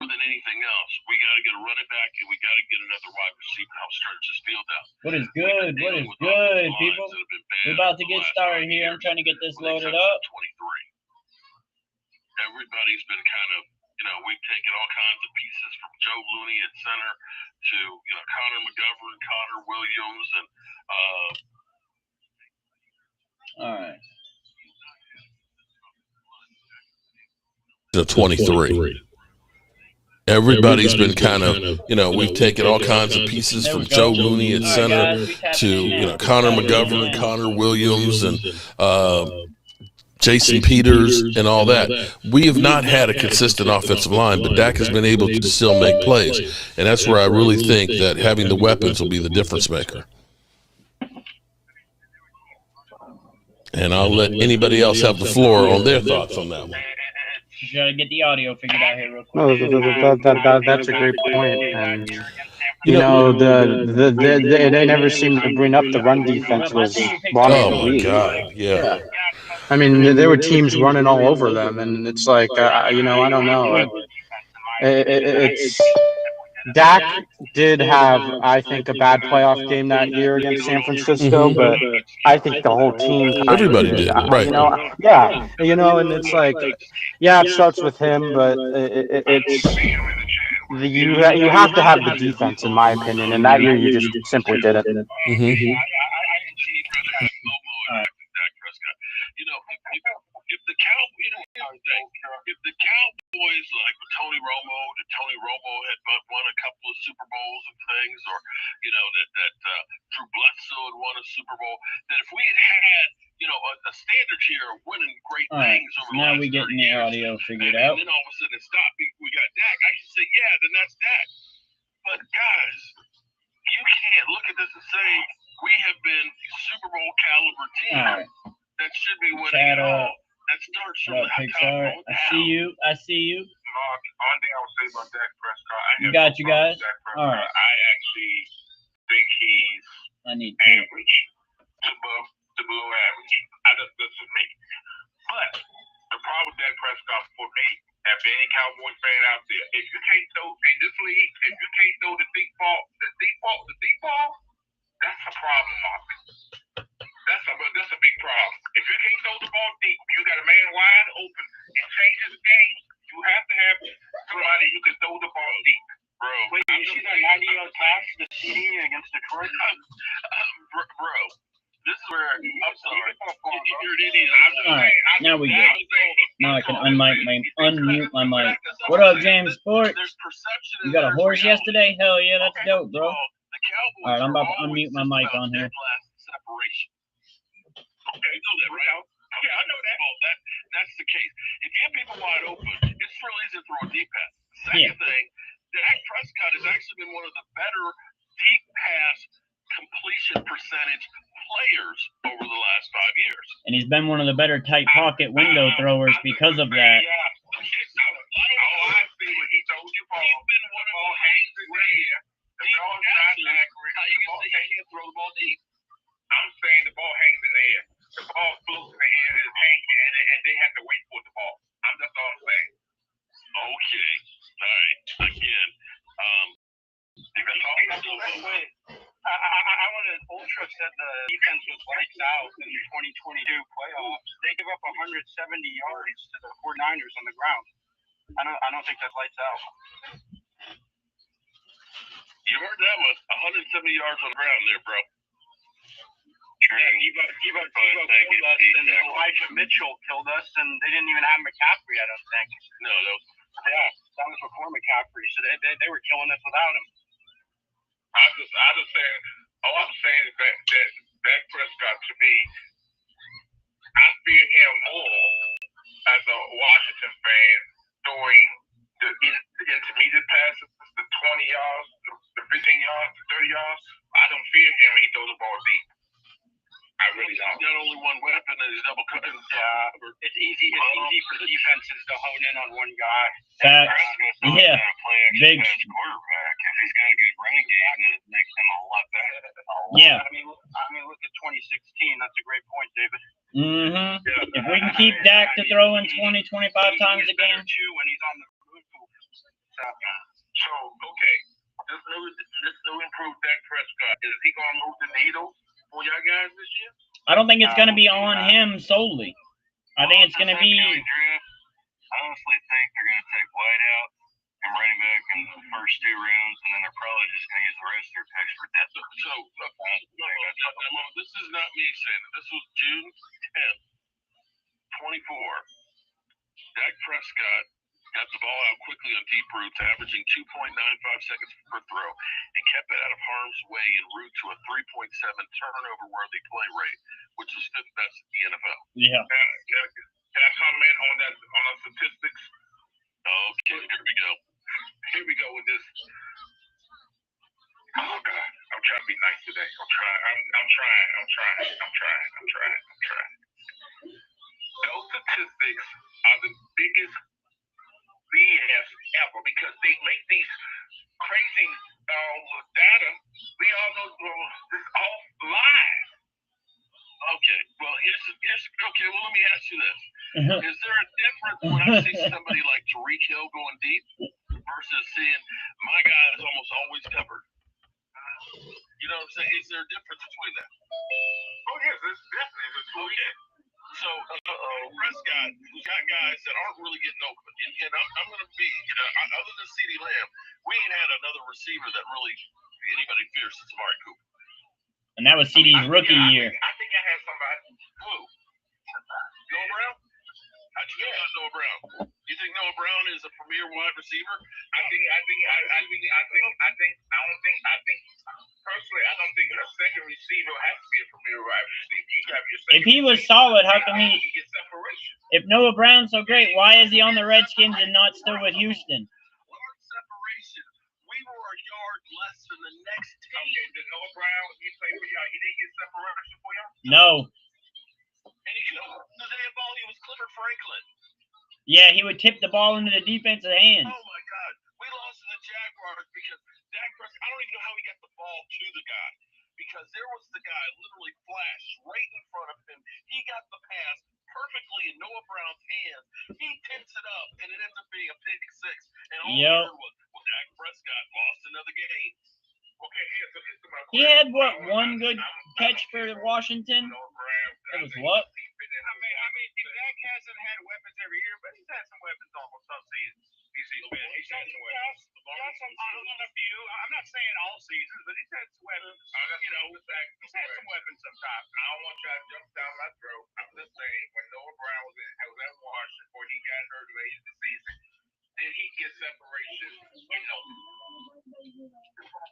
Than anything else, we got to get a running back and we got to get another wide receiver to help stretch this field out. What is good? What is good, people? We're about to get started here. I'm trying to get this loaded up. 23. Everybody's been kind of, we've taken all kinds of pieces from Joe Looney at center to, Connor McGovern, Connor Williams, and all right. 23. Everybody's been kind of, we've taken all kinds of pieces from Joe Looney at center to, Connor McGovern, Connor Williams, and Jason Peters and all that. We have not had a consistent offensive line, but Dak has been able to still make plays. And that's where I really think that having the weapons will be the difference maker. And I'll let anybody else have the floor on their thoughts on that one. Just gotta get the audio figured out here real quick. No, that's a great point. And they never seem to bring up the run defense was one of the league. Oh my God, yeah. I mean, there were teams running all over them, and it's like, I don't know. It's Dak did have, I think, a bad playoff game that year against San Francisco, but I think the whole team. Everybody did, right? And it's like, yeah, it starts with him, but you have to have the defense, in my opinion, and that year you just simply didn't. If the Cowboys, like Tony Romo had won a couple of Super Bowls and things, or that Drew Bledsoe had won a Super Bowl, that if we had a standard year of winning great things over the last 30 years, now we getting the audio figured out. And then all of a sudden it stopped. We got Dak. I can say, yeah, then that's Dak. But guys, you can't look at this and say we have been Super Bowl caliber team that should be winning it all. That starts from the Pixar. I see you. Only thing I would say about Dak Prescott, you got you guys. All right. I actually think he's average to below average. This is me. But the problem with Dak Prescott for me, after any Cowboys fan out there, if you can't throw in this league, if you can't throw the deep ball, that's a problem, Mark. That's a big problem. If you can't throw the ball deep, you got a man wide open and changes the game. You have to have throw the ball deep, bro. Wait, you see that 90-yard pass to CD against Detroit? Bro, this is where I'm sorry. All right, now we good. Now I can unmute my mic. What up, James Sport? You got a horse yesterday? Hell yeah, that's dope, bro. All right, I'm about to unmute my mic on here. Okay, you know that, right? Yeah, I know that. Well, that's the case. If you have people wide open, it's real easy to throw a deep pass. Second thing, Dak Prescott has actually been one of the better deep pass completion percentage players over the last 5 years. And he's been one of the better tight pocket window throwers because of that. Yeah. I see what he told you, Paul. He's been one of the hangs in the air. The ball is not accurate. How you can say he can't throw the ball deep? I'm saying the ball hangs in the air. The ball floats in the air and it's hanging, and they have to wait for the ball. That's all I'm saying. Okay. All right. Again. I wanted Ultra said the defense was lights out in the 2022 playoffs. They give up 170 yards to the 49ers on the ground. I don't think that's lights out. You heard that one. 170 yards on the ground there, bro. Yeah, Evo killed us, and Elijah Mitchell killed us, and they didn't even have McCaffrey, I don't think. No, that was before McCaffrey, so they were killing us without him. I'm saying that Dak Prescott, to me, I fear him more as a Washington fan throwing the intermediate passes, the 20 yards, the 15 yards, the 30 yards. I don't fear him when he throws the ball deep. I really don't. He's got only one weapon and he's double cutting. Yeah, it's easy for defenses to hone in on one guy. Yeah, big. Quarterback. If he's got a good running game, it makes him a lot better. Yeah. I mean, look at 2016. That's a great point, David. Mm-hmm. If we can keep Dak to throw in 20, 25 times a game. When he's on the move. So, okay, this new improved Dak Prescott, is he going to move the needle for y'all guys this year? I don't think it's going to be on him solely. I think it's going to be. I honestly think they're going to take White out and running back in the first 2 rounds, and then they're probably just going to use the rest of their picks for depth. So, this is not me saying it. This was June 10th, 24. Dak Prescott got the ball out quickly on deep routes, averaging 2.95 seconds per throw, and kept it out of harm's way en route to a 3.7 turnover-worthy play rate, which is 5th best in the NFL. Yeah. Can I comment on that, on the statistics? Okay, here we go. Here we go with this. Oh, God. I'm trying to be nice today. I'm trying. Those statistics are the biggest BS ever because they make these crazy data. We all know this all lies. Okay, well, okay. Well, let me ask you this: is there a difference when I see somebody like Tyreek Hill going deep versus seeing my guy is almost always covered? You know what I'm saying? Is there a difference between that? Oh yes, there's definitely a difference. Okay. So, Prescott, we got guys that aren't really getting open. And I'm going to be, other than CeeDee Lamb, we ain't had another receiver that really anybody fears since Amari Cooper. And that was CeeDee's rookie year. I think I had somebody. Who? Noah Brown? How'd you feel about Noah Brown? You think Noah Brown is a premier wide receiver? Personally, I don't think a second receiver has to be a premier wide receiver. You have your second. If he was solid, how come he? Get separation. If Noah Brown's so great, why is he on the Redskins and not still with Houston? Separation. We were a yard less than the next team. Okay, did Noah Brown, he played for y'all, he didn't get separation for y'all? No. And he could have the damn ball, he was Clifford Franklin. Yeah, he would tip the ball into the defense's hands. Oh my God. We lost to the Jaguars because Dak Prescott, I don't even know how he got the ball to the guy. Because there was the guy literally flashed right in front of him. He got the pass perfectly in Noah Brown's hands. He tips it up, and it ends up being a pick six. And all we heard was, well, Dak Prescott lost another game. Okay, he had, what, one good catch for Washington? It was what? I mean, Dak hasn't had weapons every year, but he's had some weapons almost all season. He's had some weapons. a few. I'm not saying all seasons, but he's had some weapons. He's had some weapons sometimes. I don't want y'all to jump down my throat. I'm just saying, when Noah Brown was at Washington before he got hurt late in the season, did he get separation?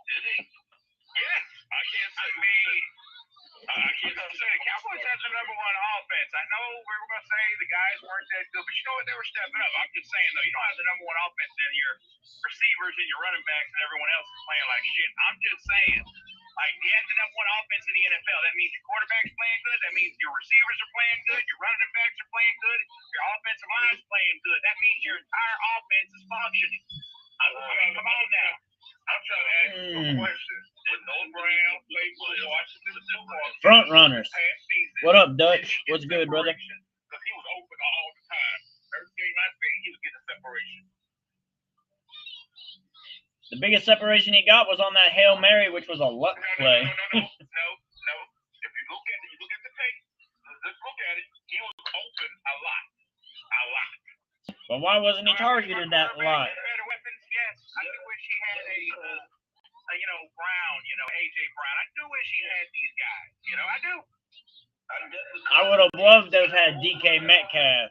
Did he? Yes. I can't say. I can't say the Cowboys had the number one offense. I know we were going to say the guys weren't that good, but you know what? They were stepping up. I'm just saying, though, you don't have the number one offense and your receivers and your running backs and everyone else is playing like shit. I'm just saying, like, you have the number one offense in the NFL. That means your quarterback's playing good. That means your receivers are playing good. Your running backs are playing good. Your offensive line is playing good. That means your entire offense is functioning. I mean, come on now. I'm trying to ask you a question. When Noah Brown played for Washington, Front runners. What up, Dutch? What's good, brother? Because he was open all the time. Every game I seen, he was getting separation. The biggest separation he got was on that Hail Mary, which was a luck play. No. If you look at the tape, let's look at it. He was open a lot. But why wasn't he targeted that lot? Better weapons, yes. I do wish he had a Brown, AJ Brown. I do wish he had these guys. I do. I would have loved to have had DK Metcalf.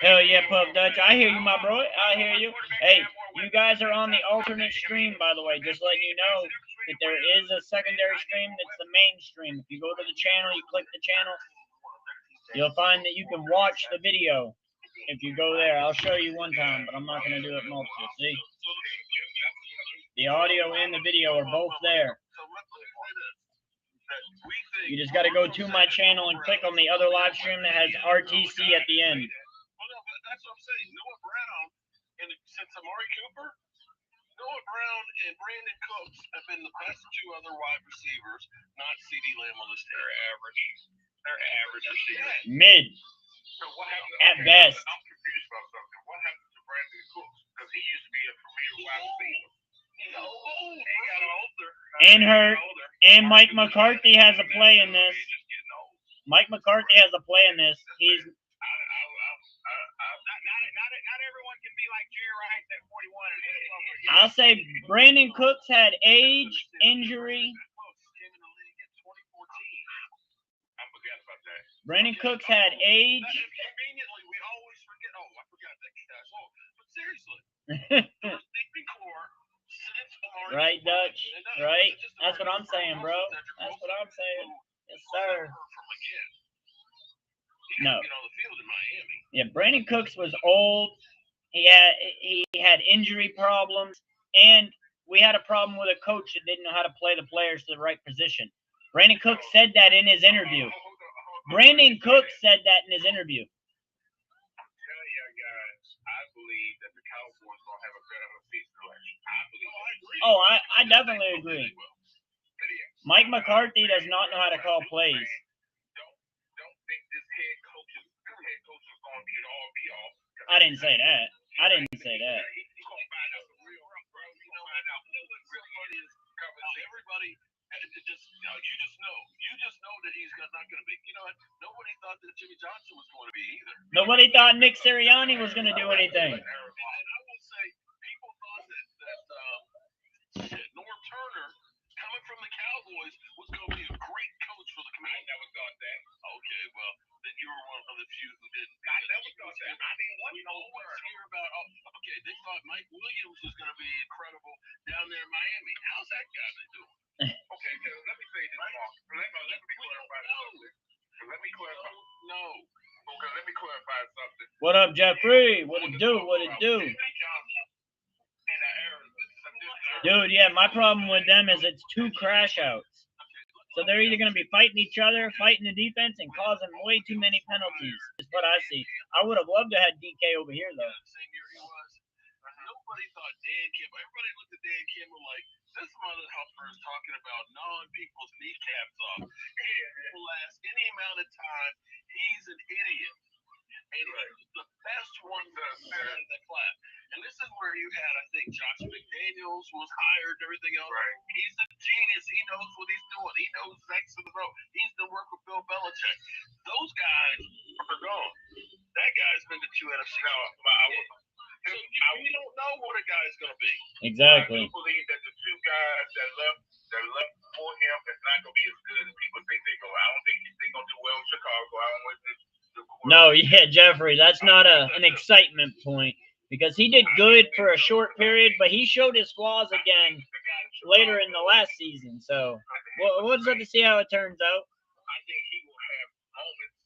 Hell yeah, Pup Dutch. I hear you, my bro. I hear you. Hey, you guys are on the alternate stream, by the way. Just letting you know that there is a secondary stream that's the main stream. If you go to the channel, you click the channel, you'll find that you can watch the video. If you go there, I'll show you one time, but I'm not going to do it multiple. See? The audio and the video are both there. You just got to go to my channel and click on the other live stream that has RTC at the end. That's what I'm saying. Noah Brown, and since Amari Cooper, Noah Brown and Brandon Cooks have been the best two other wide receivers, not CeeDee Lamb on this team. They're average receivers. Mid. So what happened? At best. I'm confused about something. What happened to Brandon Cooks? Because he used to be a premier wide receiver. He got older. And hurt. And Mike McCarthy has a play in this. Mike McCarthy has a play in this. He's not everyone can be like Jerry Rice at 41. I'll say Brandon Cooks had age, injury. Brandon Cooks had age. Conveniently, we always forget. Oh, I forgot that guy. But seriously, right, Dutch? Right? That's what I'm saying, bro. That's what I'm saying. Yes, sir. No. Yeah, Brandon Cooks was old. He had injury problems, and we had a problem with a coach that didn't know how to play the players to the right position. Brandon Cooks said that in his interview. Brandon Cooks said that in his interview. I'm telling you guys, I believe that the Cowboys will have a better season selection. I believe. Oh, I definitely agree. Mike McCarthy does not know how to call plays. Don't think this head coach is going to be an all-be-all. I didn't say that. I didn't say that. He's going to find out the real, bro. He's going to find out what really is covering everybody. You just know that he's not going to be. You know what? Nobody thought that Jimmy Johnson was going to be either. Nobody thought Nick Sirianni was going to do anything. And I will say, people thought that Norm Turner, coming from the Cowboys, was going to be a great coach for the Commanders. I never thought that. Okay, well, then you were one of the few who didn't. I never thought that. I didn't want to hear about, okay, they thought Mike Williams was going to be incredible down there in Miami. How's that guy been doing? Okay, let me say this, Mark. Let me clarify something. No. Okay, let me clarify something. What up, Jeffrey? What it do? What it do? Dude, yeah, my problem with them is it's 2 crash outs. So they're either going to be fighting each other, fighting the defense, and causing way too many penalties, is what I see. I would have loved to have DK over here, though. Nobody thought Dan Campbell. Everybody looked at Dan Campbell like, this motherfucker is talking about gnawing people's kneecaps off. He will last any amount of time. He's an idiot. And he's the best one to set in the class. And this is where you had, I think, Josh McDaniels was hired and everything else. Right. He's a genius. He knows what he's doing. He knows X in the row. He's done work with Bill Belichick. Those guys are gone. That guy's been to 2 NFC. No, we don't know what a guy's going to be. Exactly. I do believe that the 2 guys that left for him is not going to be as good as people think they're going. I don't think they're going to do well in Chicago. I don't want to. No, yeah, Jeffrey, that's not an excitement point because he did good for a short period, but he showed his flaws again later in the last season. So we'll just have to see how it turns out. I think he will have moments.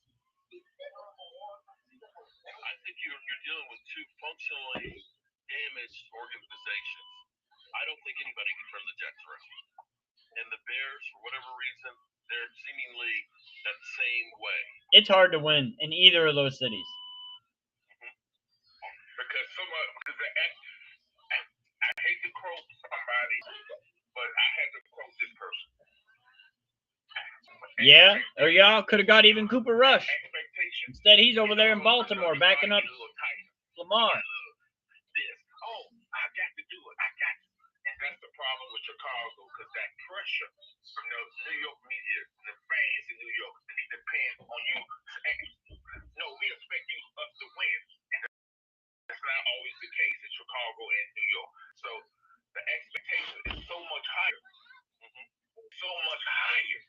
I think you're dealing with 2 functionally damaged organizations. I don't think anybody can turn the Jets around. And the Bears, for whatever reason, they're seemingly that same way. It's hard to win in either of those cities. Because I hate to quote somebody, but I had to quote this person. Yeah, or y'all could have got even Cooper Rush. Instead, he's over there in Baltimore backing up Lamar. Oh, I got to do it. I got to. And that's the problem with Chicago, because that pressure from the New York media, the fans in New York, they depend on you. No, we expect us to win. And that's not always the case in Chicago and New York. So the expectation is so much higher. So much higher.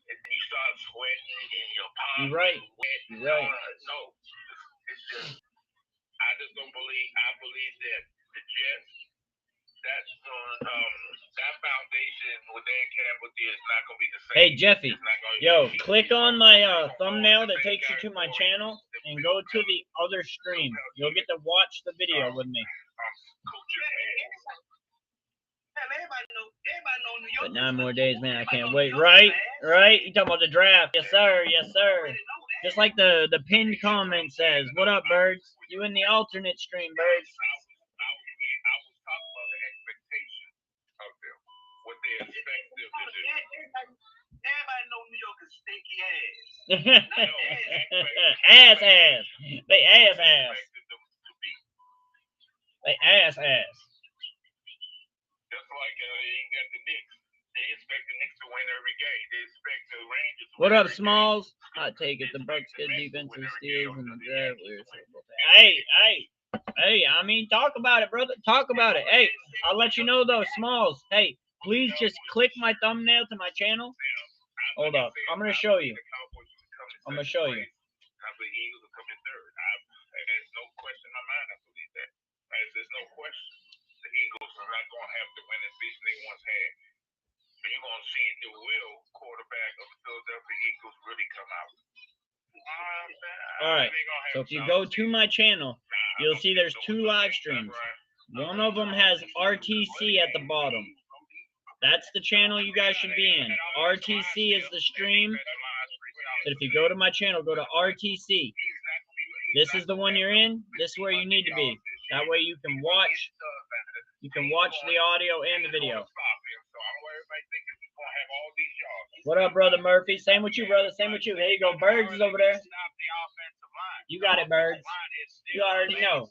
And then you start sweating in your palms. You're right. You're right. No, it's just, I just don't believe. I believe that the Jets, that foundation with Dan Campbell is not going to be the same. Hey, Jeffy, yo, click on my thumbnail that takes you to my channel and go to the other stream. You'll get to watch the video with me. But 9 more days, man. I can't wait. Right? You talking about the draft? Yes, sir. Yes, sir. Just like the pinned comment says. What up, Birds? You in the alternate stream, Birds? I was talking about the expectation of them, what they expect them to do. Everybody know New York is stinky ass. ass. They ass. They ass. Just like you got the Knicks. They expect the Knicks to win every game. They expect the Rangers to win. What up, Smalls? I take it the Bucks get defensive steals in the draft. Hey, I mean, talk about it, brother. Talk about it. Hey, I'll let you know, though, Smalls. Hey, please just click my thumbnail to my channel. Hold up. I'm going to show you. I'm going to show you. I believe Eagles will come in third. There's no question in my mind. I believe that. There's no question. The Eagles are not going to have the winning season they once had. So you're going to see the real quarterback of the Philadelphia Eagles really come out. All right. So if you go to my channel, you'll see there's 2 live streams. One of them has RTC at the bottom. That's the channel you guys should be in. RTC is the stream. But if you go to my channel, go to RTC. This is the one you're in. This is where you need to be. That way you can watch. You can watch the audio and the video. What up, Brother Murphy? Same with you, brother. Same with you. There you go. Birds is over there. You got it, Birds. You already know.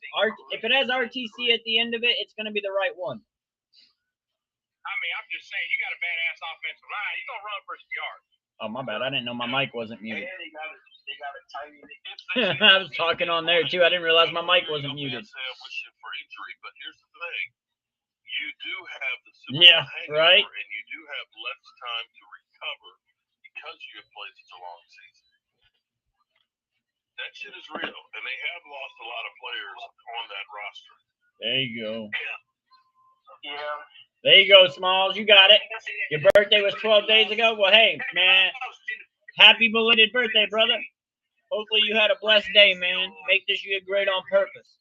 If it has RTC at the end of it, it's going to be the right one. I mean, I'm just saying, you got a badass offensive line. You're going to run for some yards. Oh, my bad. I didn't know my mic wasn't muted. I was talking on there, too. I didn't realize my mic wasn't muted. For injury, but here's the thing. You do have the yeah, right? And you do have less time to recover because you have played such a long season. That shit is real. And they have lost a lot of players on that roster. There you go. Yeah. There you go, Smalls. You got it. Your birthday was 12 days ago? Well, hey, man. Happy belated birthday, brother. Hopefully you had a blessed day, man. Make this year great on purpose.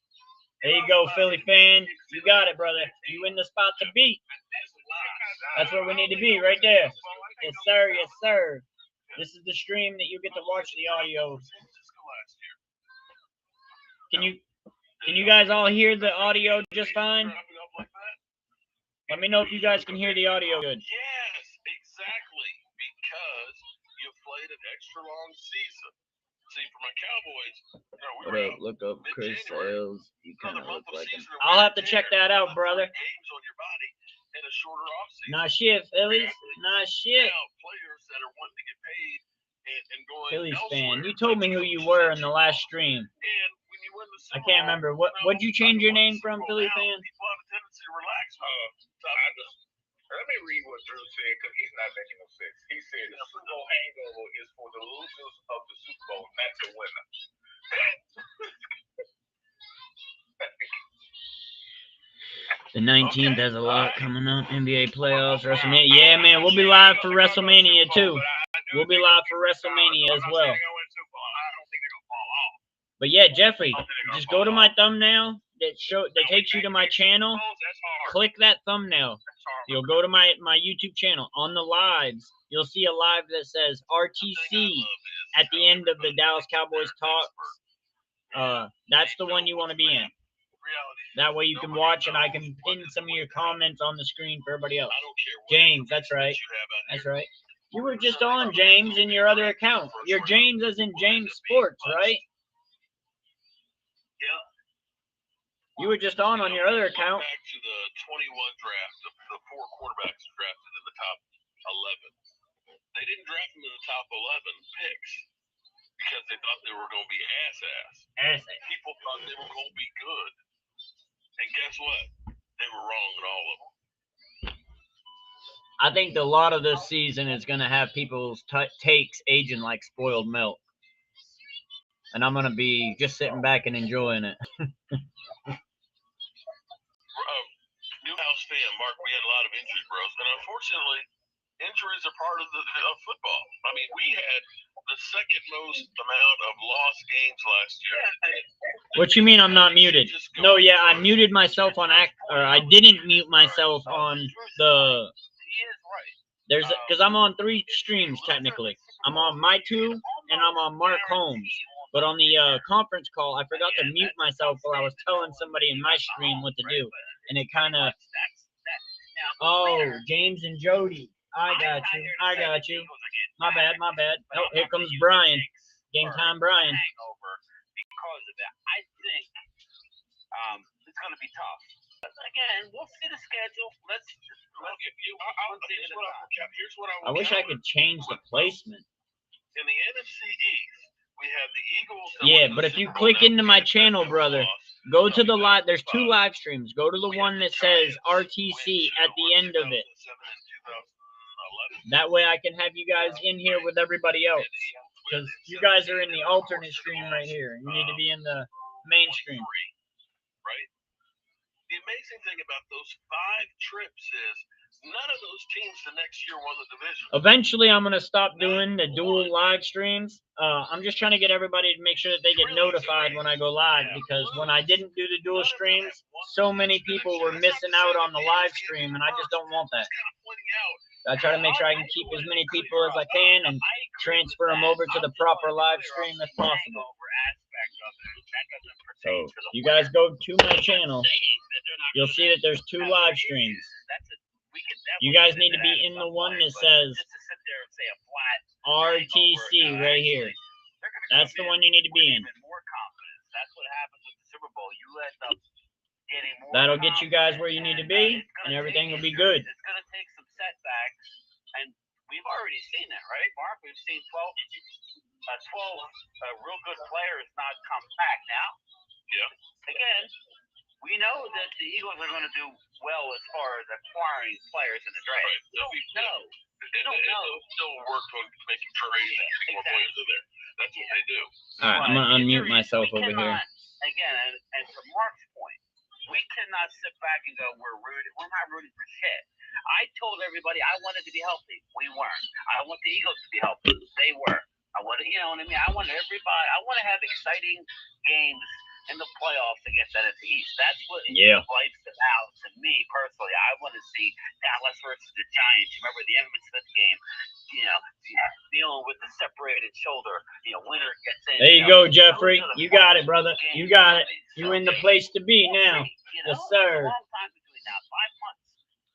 There you go, Philly fan. You got it, brother. You in the spot to beat. That's where we need to be, right there. Yes, sir. Yes, sir. This is the stream that you get to watch the audio. Can you guys all hear the audio just fine? Let me know if you guys can hear the audio good. Yes, exactly. Because you played an extra long season. See, for my Cowboys, what up? Look up Chris Sales. You kind of look like him. I'll have to check that out, brother. Nah, shit, Phillies. Nah, shit. Phillies fan. You told me who you were in the last stream. I can't remember. What'd you change your name from, Philly fan? People have a tendency to relax. Let me read what Drew said, because he's not making no sense. He said the Super Bowl hangover is for the losers of the Super Bowl, not the winner. The 19th has a lot coming up. NBA playoffs, WrestleMania. Yeah, man, we'll be live for WrestleMania, too. We'll be live for WrestleMania as well. But yeah, Jeffrey, just go to my thumbnail that takes you to my channel. Click that thumbnail. You'll go to my YouTube channel. On the lives, you'll see a live that says RTC at the end of the Dallas Cowboys talk. That's the one you want to be in. That way you can watch and I can pin some of your comments on the screen for everybody else. James, that's right. That's right. You were just on, James, in your other account. You're James as in James Sports, right? Yeah. You were just on your other account. Back to the 21 draft, the 4 quarterbacks drafted in the top 11. They didn't draft them in the top 11 picks because they thought they were going to be ass. People thought they were going to be good. And guess what? They were wrong in all of them. I think a lot of this season is going to have people's takes aging like spoiled milk. And I'm going to be just sitting back and enjoying it. Newhouse fan, Mark, we had a lot of injuries, bros. And unfortunately, injuries are part of football. I mean, we had the second most amount of lost games last year. What you mean I'm not muted? No, yeah, I muted myself on I didn't mute myself on the. Because I'm on 3 streams technically. I'm on my 2 and I'm on Mark Holmes. But on the conference call, I forgot to mute myself while I was telling somebody in my stream what to do, and it kind of. Oh, James and Jody. I got you. My bad. Oh, here comes Brian. Game time, Brian. Because of that, I think it's going to be tough. Again, we'll see the schedule. Here's what I wish I could change the placement. In the NFC East, we have the Eagles. Yeah, but if you click into my channel, brother, go to the live. There's 2 live streams. Go to the one that says RTC at the end of it. That way I can have you guys in here with everybody else. Because you guys are in the alternate stream right here. You need to be in the mainstream. Right? The amazing thing about those 5 trips is none of those teams the next year won the division. Eventually, I'm going to stop doing the dual live streams. I'm just trying to get everybody to make sure that they get notified when I go live. Because when I didn't do the dual streams, so many people were missing out on the live stream. And I just don't want that. I try to make sure I can keep as many people as I can and transfer them over to the proper live stream if possible. So you guys go to my channel, you'll see that there's 2 live streams. You guys need to be in the one that says RTC right here. That's the one you need to be in. That'll get you guys where you need to be, and everything will be good. It's going to take some setbacks, and we've already seen that, right, Mark? We've seen 12 real good players not come back now. Yeah. Again, we know that the Eagles are going to do well as far as acquiring players in the draft. Right. They don't know. They'll still work on making trades and getting more players in there. That's what they do. All right, I'm going to unmute myself over here. Again, and from Mark's point, we cannot sit back and go, we're not rooting for shit. I told everybody I wanted to be healthy. We weren't. I want the Eagles to be healthy. They were. I wanted, you know what I mean? I wanted everybody. I want to have exciting games in the playoffs against NFC East. That's what life's about to me personally. I want to see Dallas versus the Giants. Remember the Emmitt Smith game? You know, dealing with the separated shoulder. You know, winner gets in. There you go, Jeffrey. You got it, brother. You got it. You're in the place to be now. Yes, sir. 5 months.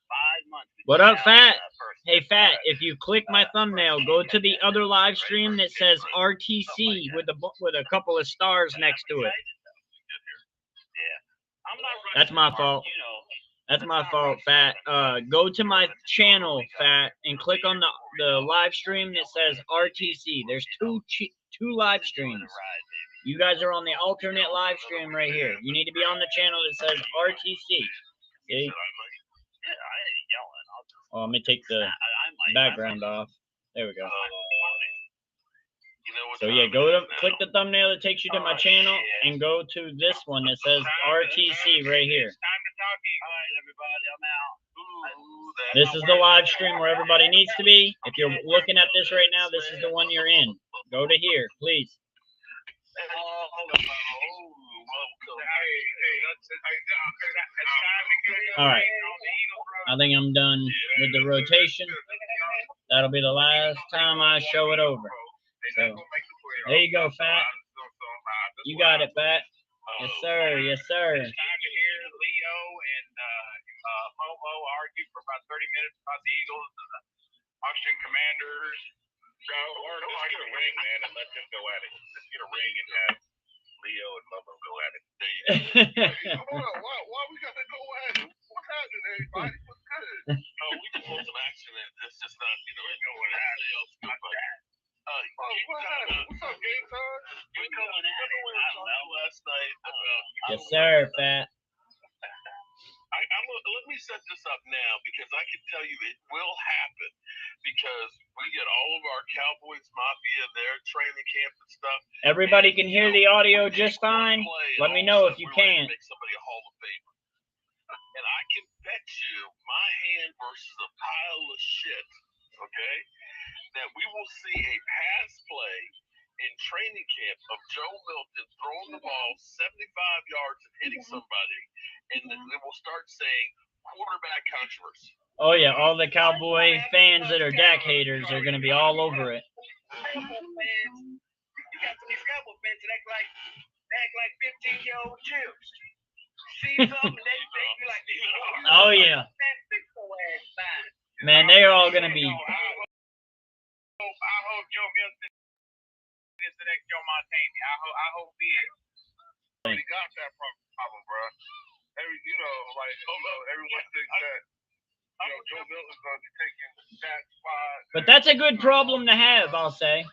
5 months. What up, Fat? Hey, Fat, if you click my thumbnail, go to the other live stream that says RTC with a couple of stars next to it. That's my fault. That's my fault, Fat. Go to my channel, Fat, and click on the live stream that says RTC. There's two live streams. You guys are on the alternate live stream right here. You need to be on the channel that says RTC. See? Yeah, I ain't yelling. Oh, let me take the background off. There we go. So yeah, go to click the thumbnail that takes you to my channel and go to this one that says RTC right here. This is the live stream where everybody needs to be. If you're looking at this right now, this is the one you're in. Go to here, please. All right. I think I'm done with the rotation. That'll be the last time I show it over. So, there you go, Fat. You got it, Fat. Yes, sir. Yes, sir. It's time to hear Leo and Momo argue for about 30 minutes about the Eagles and the Washington Commanders. So, or let's get a ring, man, and let them go at it. Let's get a ring and have Leo and Momo go at it. There you go. Hold on, why we got to go at it? What's happening, everybody? What's good? Oh, we just want some action, and it's just not, we're going at it. Not that. What's up, Game Time? You're going at it. I don't know. Last night about. Yes, sir, Fat. Let me set this up now because I can tell you it will happen because we get all of our Cowboys Mafia there, training camp and stuff. Everybody can hear the audio just fine. Let me know if you can. Make somebody a Hall of Famer. And I can bet you my hand versus a pile of shit, okay, that we will see a pass play in training camp of Joe Milton throwing the ball 75 yards and hitting somebody, and then it will start saying quarterback controversy. Oh, yeah, all the Cowboy fans that are Dak haters are going to be all over it. You got some of these Cowboy fans that act like 15-year-old children. See something, they be like, oh, yeah. Man, they're all going to be. I hope Joe Milton is the next Joe Montana. I hope he is. He got that problem, bro. Everyone thinks that Joe Milton's going to be taking that spot. But that's a good problem to have, I'll say.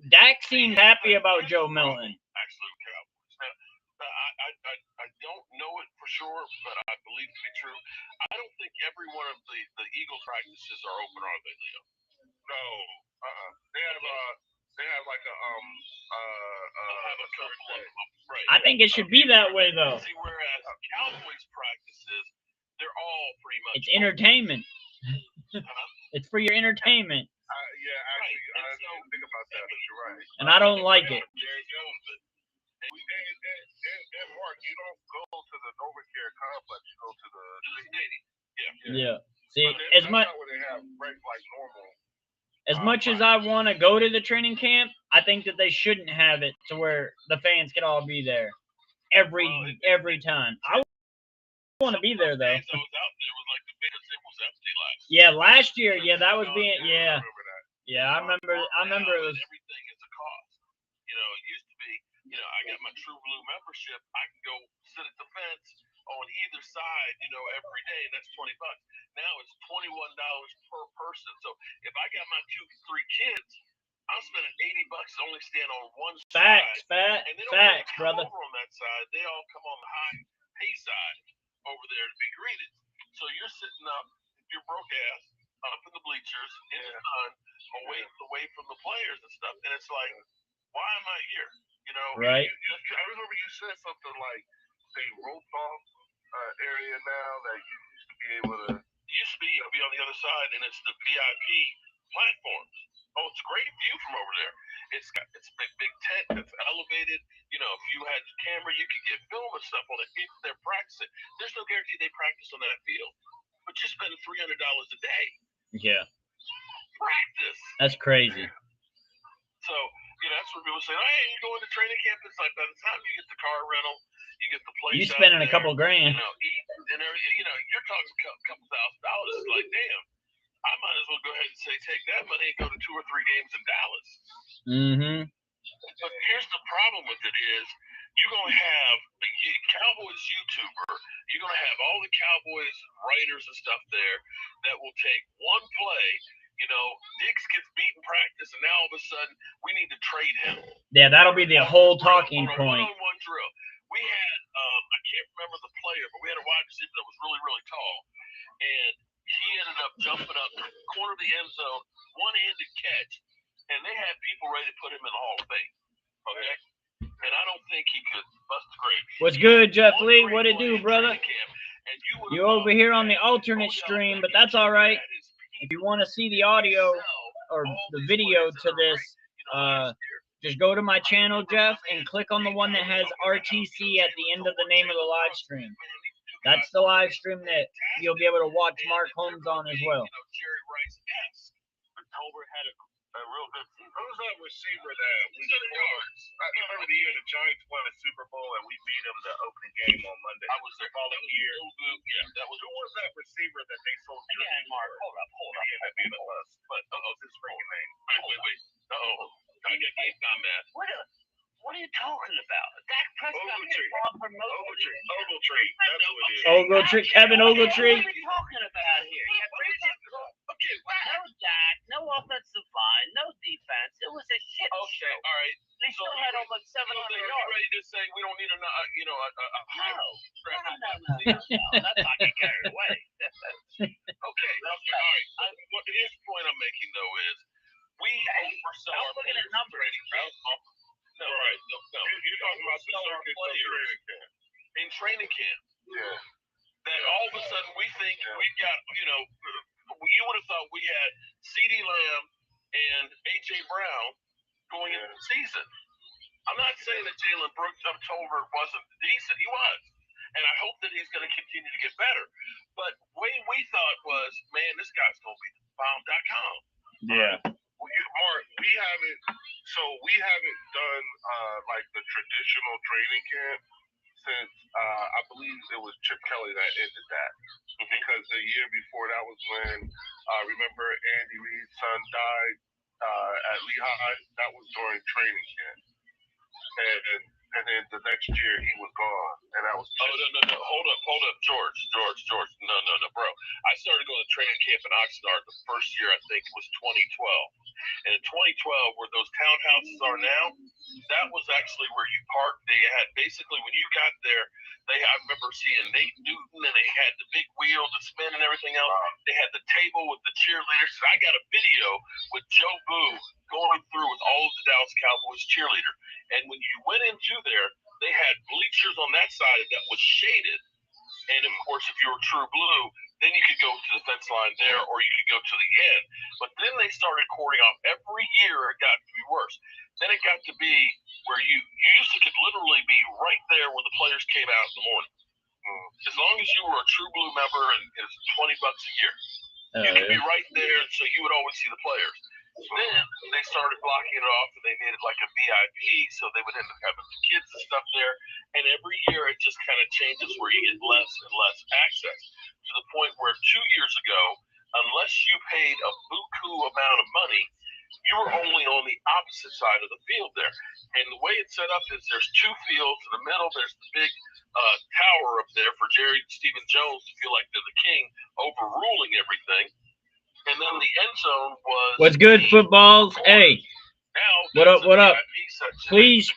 Dak seems happy about Joe Milton. Absolute Cowboys. I don't know it for sure, but I believe it to be true. I don't think every one of the Eagle practices are open, are they, Leo? No. They have like a right. I think it should be that way, though. See, whereas Cowboys practices, they're all pretty much. It's entertainment. It's for your entertainment. Yeah, actually, I didn't think about that, but you're right. And I don't like it. Jerry Jones. And Mark, you don't go to the NovaCare complex. You go to the stadium. Yeah. See, as much where they have like normal. As much as I want to go to the training camp, I think that they shouldn't have it to where the fans can all be there every time. I want to be there though. Yeah, last year, yeah, that was being, yeah, I remember it was. Everything is a cost. It used to be, I got my True Blue membership. I can go sit at the fence on either side, every day, and that's $20. Now it's $21 per person. So if I got my 2-3 kids, I'm spending $80 to only stand on one side. Facts, brother. Over on that side, they all come on the high pay side over there to be greeted. So you're sitting up, your broke ass, up in the bleachers in the sun, away from the players and stuff, and it's like, why am I here? Right. I remember you said something like they roped off area now that you used to be able to. It used to be you'll be on the other side, and it's the VIP platforms. Oh, it's a great view from over there. It's a big tent that's elevated. If you had the camera, you could get film and stuff on it. If they're practicing, there's no guarantee they practice on that field. But you're spending $300 a day. Yeah. Practice. That's crazy. So, that's what people say. Hey, you going to training camp? It's like by the time you get the car rental, you get the place. You spending a couple grand. Eat and everything. You're talking a couple $1,000s. It's like, damn, I might as well go ahead and say, take that money and go to 2 or 3 games in Dallas. Mm-hmm. But here's the problem with it is, you're going to have a Cowboys YouTuber. You're going to have all the Cowboys writers and stuff there that will take one play You know, Diggs gets beat in practice, and now all of a sudden we need to trade him. Yeah, that'll be the whole talking point. One-on-one drill. We had, I can't remember the player, but we had a wide receiver that was really, really tall, and he ended up jumping up corner of the end zone, one-handed catch, and they had people ready to put him in the Hall of Fame. Okay, and I don't think he could bust the grade. What's good, Jeff Lee? What it do, brother? You over here on the alternate stream, but that's all right. If you want to see the audio or the video to this, just go to my channel, Jeff, and click on the one that has RTC at the end of the name of the live stream. That's the live stream that you'll be able to watch Mark Holmes on as well. Jerry Rice-esque. Tolbert had a real good season. Who's that receiver that we yards? I remember the year the Giants won the Super Bowl and we beat them the opening game on Monday. I was there following year. Yeah, that was. Who was that receiver that they sold? Again, Mark, hold up. He ended up being a bust. But his freaking name. Wait. I get game time, man. What are you talking about? Dak Prescott for most Ogletree. That's who it is. Ogletree, Kevin Ogletree. What are we talking about here? You have no Dak, no offensive line, no defense. It was a shit show. Okay, all right. They still had almost 700 yards. Ready to say we don't need a high. No. Let's not get carried away. Okay, all right. Here's the point I'm making, though, is we oversaw our looking at numbers. No. You're talking about the circus players in training camp. Yeah. That all of a sudden we think we've got, you would have thought we had CeeDee Lamb and A.J. Brown going into the season. I'm not saying that Jalen Brooks of Tolbert wasn't decent. He was. And I hope that he's going to continue to get better. But the way we thought was, man, this guy's going to be bomb.com. Yeah. Mark, we haven't done like the traditional training camp since I believe it was Chip Kelly that ended that. Because the year before that was when remember Andy Reid's son died at Lehigh. That was during training camp, and then the next year he was gone, and that was. No, hold up, George, no, bro. I started going to training camp in Oxnard the first year. I think was 2012, and in 2012, where those townhouses are now, that was actually where you parked. They had basically when you got there. I remember seeing Nate Newton, and they had the big wheel, the spin, and everything else. They had the table with the cheerleaders. I got a video with Joe Boo going through with all of the Dallas Cowboys cheerleader. And when you went into there, they had bleachers on that side that was shaded. And, of course, if you were true blue, then you could go to the fence line there or you could go to the end. But then they started cording off. Every year it got to be worse. Then it got to be where you used to could literally be right there where the players came out in the morning. As long as you were a true blue member and it's $20 a year. You could be right there, so you would always see the players. Then they started blocking it off and they made it like a VIP, so they would end up having the kids and stuff there. And every year it just kind of changes where you get less and less access to the point where 2 years ago, unless you paid a buku amount of money, you were only on the opposite side of the field there. And the way it's set up is there's two fields. In the middle, there's the big tower up there for Jerry Stephen Jones to feel like they're the king, overruling everything. And then the end zone was... What's good, footballs? Hey, what up? Please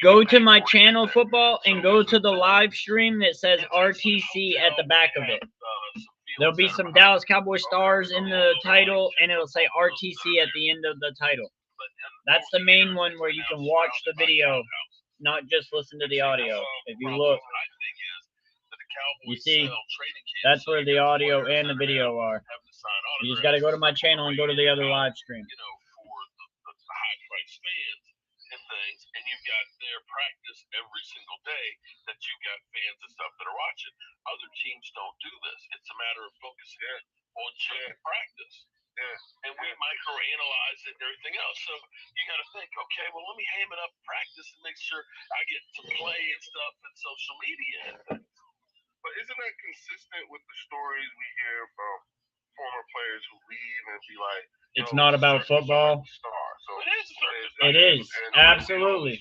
go to my channel, football, and go to the live stream that says RTC at the back of it. There'll be some Dallas Cowboys stars in the title, and it'll say RTC at the end of the title. That's the main one where you can watch the video, not just listen to the audio. If you look, you see, that's where the audio and the video are. You just got to go to my channel and go to the other live stream. And you've got their practice every single day that you've got fans and stuff that are watching. Other teams don't do this. It's a matter of focusing on check practice. And we microanalyze it and everything else. So you got to think, okay, well, let me ham it up practice and make sure I get to play and stuff and social media and things. But isn't that consistent with the stories we hear from former players who leave and be like, it's not about football? So it is. Absolutely.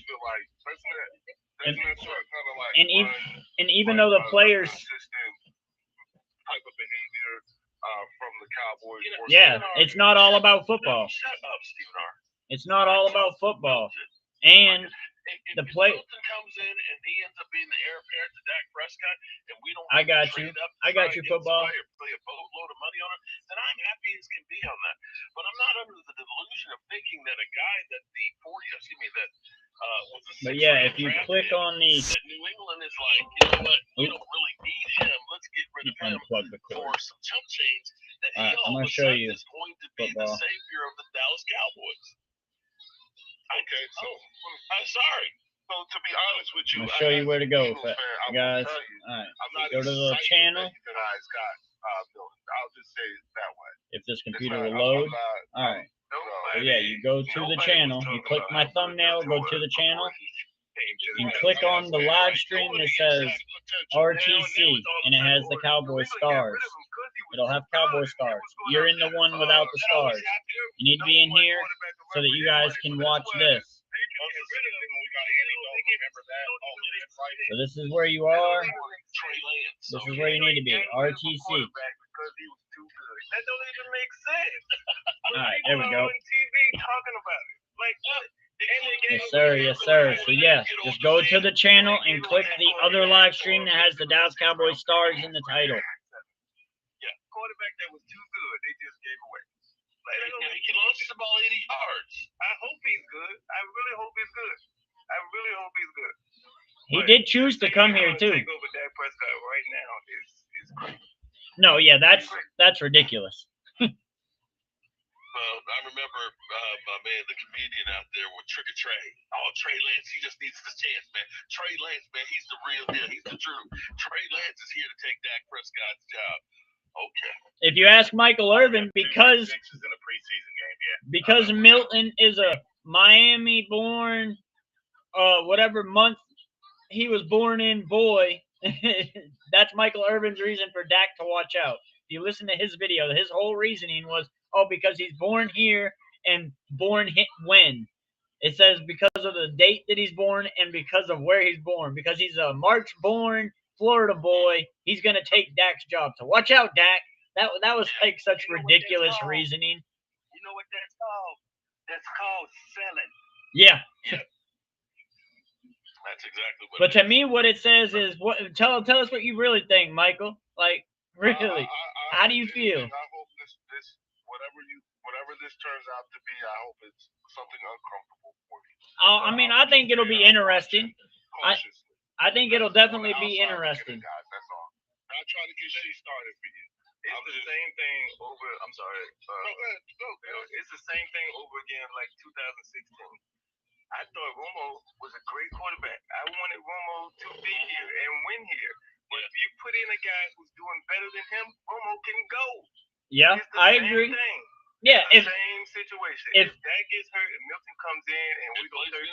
And even though the players type of behavior from the Cowboys Yeah, it's not all about football. Shut up, Stephen R. It's not all about football. And the play. Milton comes in and he ends up being the heir apparent to Dak Prescott, and we don't. I got you. I got you, football. Play a boatload of money on it, then I'm happy as can be on that. But I'm not under the delusion of thinking that a guy that the 40, excuse me, that was a. But yeah, if you click on the. That New England is like, you know what? We don't really need him. Let's get rid of him for some chump change. That he all of a sudden is going to be the savior of the Dallas Cowboys. Okay, so I'm sorry. So to be honest with you, I'll show you where to go, guys. All right, go to the channel. I'll just say it that way. If this computer will load. All right. So yeah, you go to the channel. You click my thumbnail, go to the channel, and click on the live stream that says RTC, and it has the Cowboy stars. It'll have Cowboy stars. You're in the one without the stars. You need to be in here so that you guys can watch this. So this is where you are. This is where you need to be. RTC. That don't even make sense. Alright, there we go. On TV talking about it. Like, yes, sir. Yes, sir. So, yeah, just go to the channel and click the other live stream that has the Dallas Cowboys stars in the title. Yeah, quarterback that was too good. They just gave away. Like, he can launch the ball 80 yards. I hope he's good. I really hope he's good. I really hope he's good. He did choose to come here, too. Take over Dak Prescott right now is crazy. No, yeah, that's ridiculous. I remember my man, the comedian out there with Trigger Trey. Oh, Trey Lance, he just needs this chance, man. Trey Lance, man, he's the real deal. He's the truth. Trey Lance is here to take Dak Prescott's job. Okay. If you ask Michael Irvin, because Milton is a Miami-born, whatever month he was born in, boy, that's Michael Irvin's reason for Dak to watch out. If you listen to his video, his whole reasoning was, oh, because he's born here and born when. It says because of the date that he's born and because of where he's born. Because he's a March-born Florida boy, he's going to take Dak's job. So watch out, Dak. That was like such ridiculous reasoning. You know what that's called? That's called selling. Yeah. That's exactly what. But to me, what it says is, what? Tell us what you really think, Michael. Like, really, how do you feel? I hope this whatever this turns out to be, I hope it's something uncomfortable for you. I mean, I think it'll be interesting. I think it'll definitely be interesting. That's all. Not trying to get shit started for you. It's the same thing over. I'm sorry. Go. It's the same thing over again, like 2016. I thought Romo was a great quarterback. I wanted Romo to be here and win here. But if you put in a guy who's doing better than him, Romo can go. Yeah, I agree. Thing. Yeah, it's the same situation. If Dak gets hurt and Milton comes in and we go 13-3,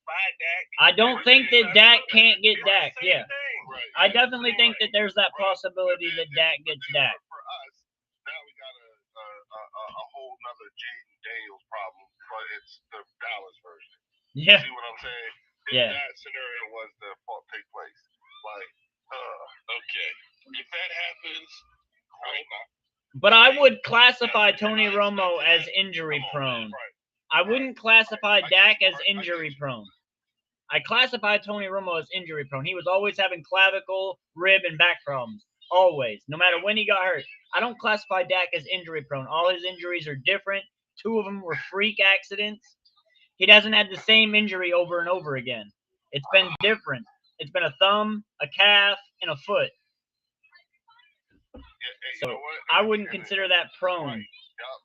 bye Dak. I don't think that Dak can't get Dak. Yeah, I definitely think that there's that possibility that Dak gets Dak. For us, now we got a whole nother Jaden Daniels problem, but it's the Dallas version. Yeah. See what I'm saying? Yeah. That scenario was the fault take place. Like, okay. If that happens, great. But I would classify Tony Romo as injury prone. I wouldn't classify Dak as injury prone. I classify Tony Romo as injury prone. He was always having clavicle, rib, and back problems. Always. No matter when he got hurt. I don't classify Dak as injury prone. All his injuries are different. 2 of them were freak accidents. He doesn't have the same injury over and over again. It's been different. It's been a thumb, a calf, and a foot. So I wouldn't consider that prone. Yep,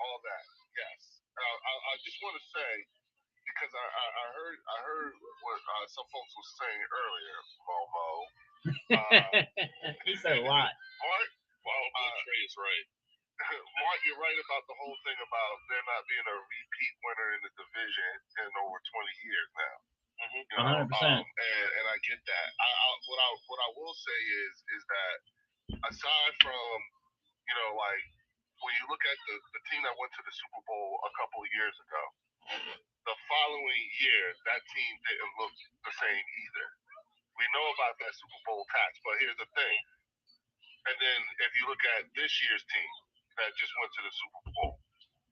all that. Yes. I just want to say, because I heard what some folks were saying earlier, Momo. He said a lot. Mark, Trey is right. Mark, you're right about the whole thing about there not being a repeat winner in the division in over 20 years now. You know, 100%. And I get that. What I will say is that aside from, you know, like when you look at the team that went to the Super Bowl a couple of years ago, the following year that team didn't look the same either. We know about that Super Bowl tax, but here's the thing. And then if you look at this year's team, that just went to the Super Bowl.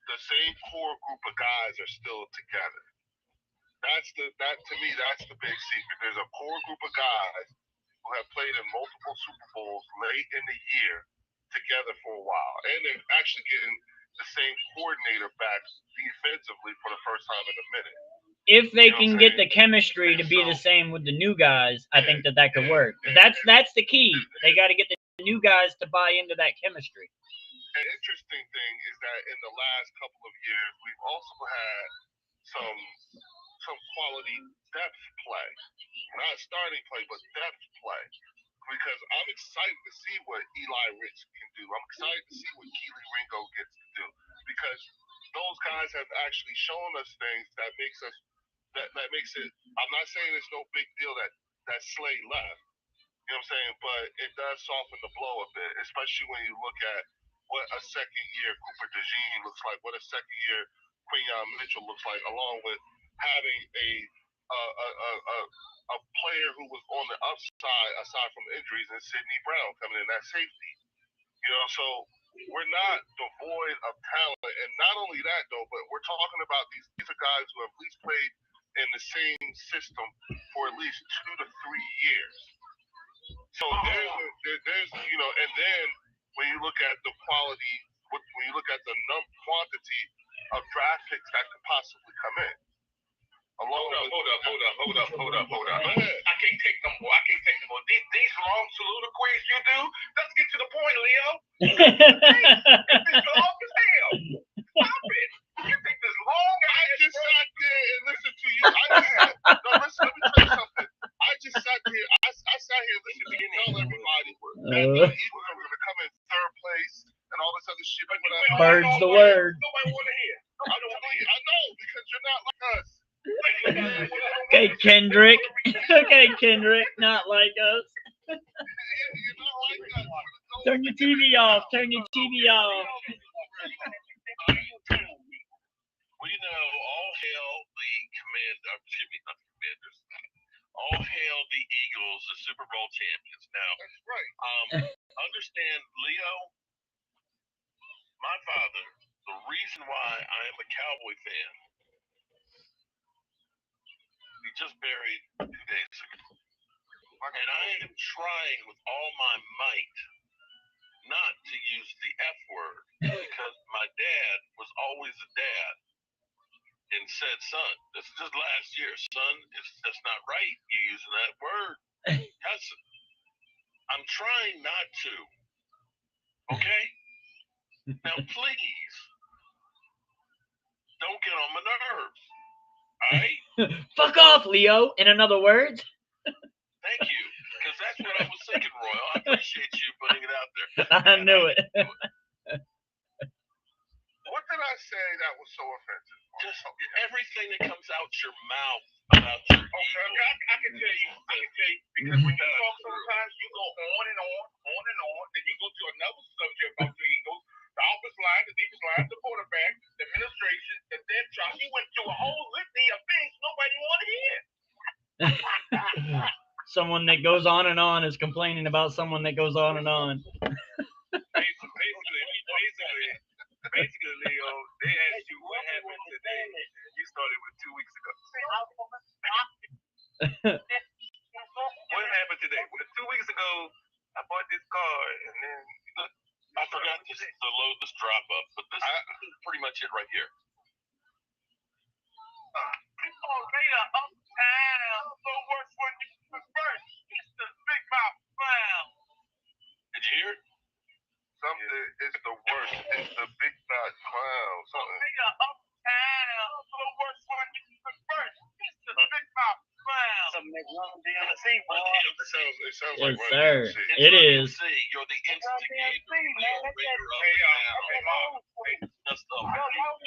The same core group of guys are still together. That to me, that's the big secret. There's a core group of guys who have played in multiple Super Bowls late in the year together for a while, and they're actually getting the same coordinator back defensively for the first time in a minute. If they can get the chemistry to be the same with the new guys, I think that could work. That's the key. They got to get the new guys to buy into that chemistry. An interesting thing is that in the last couple of years, we've also had some quality depth play, not starting play, but depth play. Because I'm excited to see what Eli Rich can do. I'm excited to see what Keely Ringo gets to do, because those guys have actually shown us things that makes us that makes it. I'm not saying it's no big deal that Slade left. You know what I'm saying? But it does soften the blow a bit, especially when you look at what a second-year Cooper DeJean looks like, what a second-year Quinyon Mitchell looks like, along with having a player who was on the upside, aside from injuries, and Sidney Brown coming in at safety. You know, so we're not devoid of talent. And not only that, though, but we're talking about these are guys who have at least played in the same system for at least 2 to 3 years. So there's you know, and then when you look at the quality, when you look at the quantity of draft picks that could possibly come in. Hold up. I can't take no more. These long soliloquies you do, let's get to the point, Leo. It's long as hell. Stop it. You think this long? I just sat there and listened to you. Listen, let me tell you something. I just sat here. I sat here listening to you tell everybody that the Eagles are going to come in third place and all this other shit. Bird's the word. Nobody want to hear. I know, because you're not like us. Okay, Kendrick. Okay, Kendrick. Not like us. Turn your TV off. Turn your TV off. Well, you know, all hail the Commanders. All hail the Eagles, the Super Bowl champions. Now, that's right. Understand, Leo, my father, the reason why I am a Cowboy fan, he just buried 2 days ago. And I am trying with all my might not to use the F word, because my dad was always a dad and said, son, this is just last year, son, that's not right, you using that word. Cousin, I'm trying not to. Okay? Now, please, don't get on my nerves. All right? Fuck off, Leo, in another words. Thank you, because that's what I was thinking, Royal. I appreciate you putting it out there. I knew it. What did I say that was so offensive? Just everything that comes out your mouth about your Eagles. I can tell you, because when you talk sometimes, you go on and on, then you go to another subject about the Eagles, the offensive line, the defensive line, the quarterback, the administration, the depth chart. You went through a whole litany of things nobody want to hear. Someone that goes on and on is complaining about someone that goes on and on. Basically, Leo, they asked you what happened today. You started with 2 weeks ago. What happened today? 2 weeks ago, I bought this car, and then I forgot to load this drop up, but this is pretty much it right here. Oh, they are uptown. So what's when you first? It's the big mouth clown. Did you hear it? Something is the worst. It's the big mouth clown. They are uptown. So what's when you first? It's the big mouth clown. Something that runs down the sea, boy. It sounds like yes, sir. It is. You're the instigator. Hey, Mom. Just a big mouth.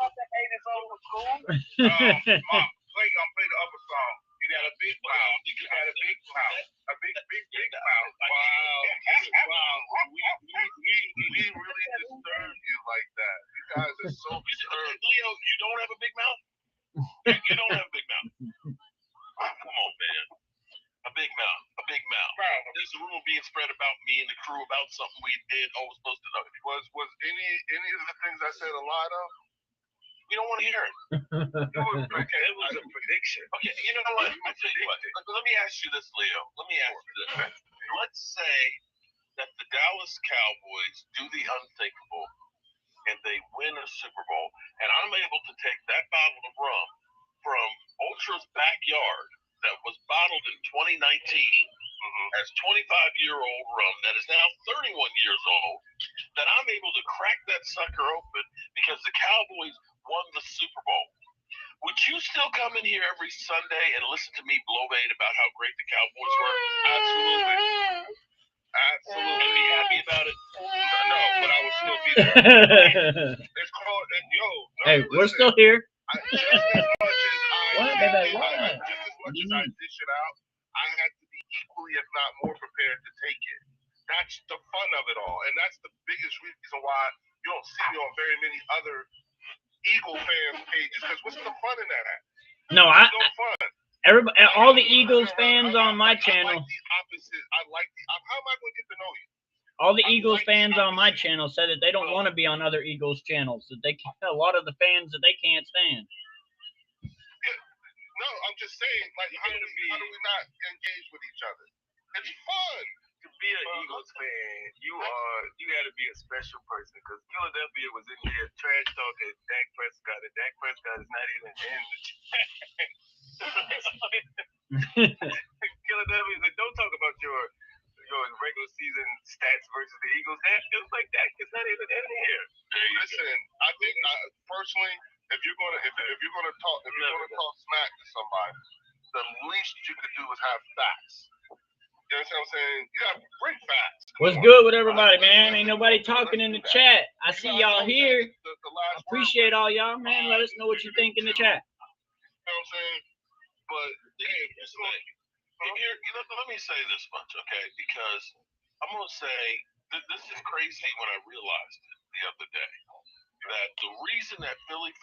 Mom, play the upper song. You got a big mouth. You got a big mouth. A big mouth. Wow. We really disturbed you like that. You guys are so disturbed. Leo, you don't have a big mouth? You don't have a big mouth. Come on, man. A big mouth. There's a rumor being spread about me and the crew about something we did. Oh, we're supposed to know. Was any of the things I said a lot of? You don't want to hear it. Okay, it was a prediction. Okay, you know what? I tell you what. Let me ask you this, Leo. Let me ask you this. Let's say that the Dallas Cowboys do the unthinkable and they win a Super Bowl, and I'm able to take that bottle of rum from Ultra's backyard that was bottled in 2019 as 25-year-old rum that is now 31 years old, that I'm able to crack that sucker open because the Cowboys won the Super Bowl. Would you still come in here every Sunday and listen to me bloviate about how great the Cowboys were? Absolutely. Absolutely. Be happy about it? No, but I would still be there. It's called, hey, we're still here. Just as much as What, baby? What? Just as much as I dish it out, I had to be equally, if not more, prepared to take it. That's the fun of it all, and that's the biggest reason why you don't see me on very many other Eagle fans pages. Because what's the fun in that? No, There's no fun. Everybody, all the Eagles fans on my channel. I like the opposite. How am I going to get to know you? All the Eagles fans on my channel said that they don't want to be on other Eagles channels. That they a lot of the fans that they can't stand. No, I'm just saying, like, how do we not engage with each other? It's fun. To be an Eagles fan, you got to be a special person, because Philadelphia was in here trash talking Dak Prescott, and Dak Prescott is not even in the chat. Philadelphia said, don't talk about your regular season stats versus the Eagles. That feels like Dak is not even in here. Listen, I think personally, if you're gonna talk smack to somebody, the least you could do is have facts. You understand what I'm saying? You gotta bring facts. What's good with everybody, man? Ain't nobody talking in the chat. I see y'all here. I appreciate all y'all, man. Let us know what you think in the chat. You know what I'm saying? But hey, let me say this much, okay? Because I'm gonna say this is crazy when I realized it the other day. That the reason that Philly 500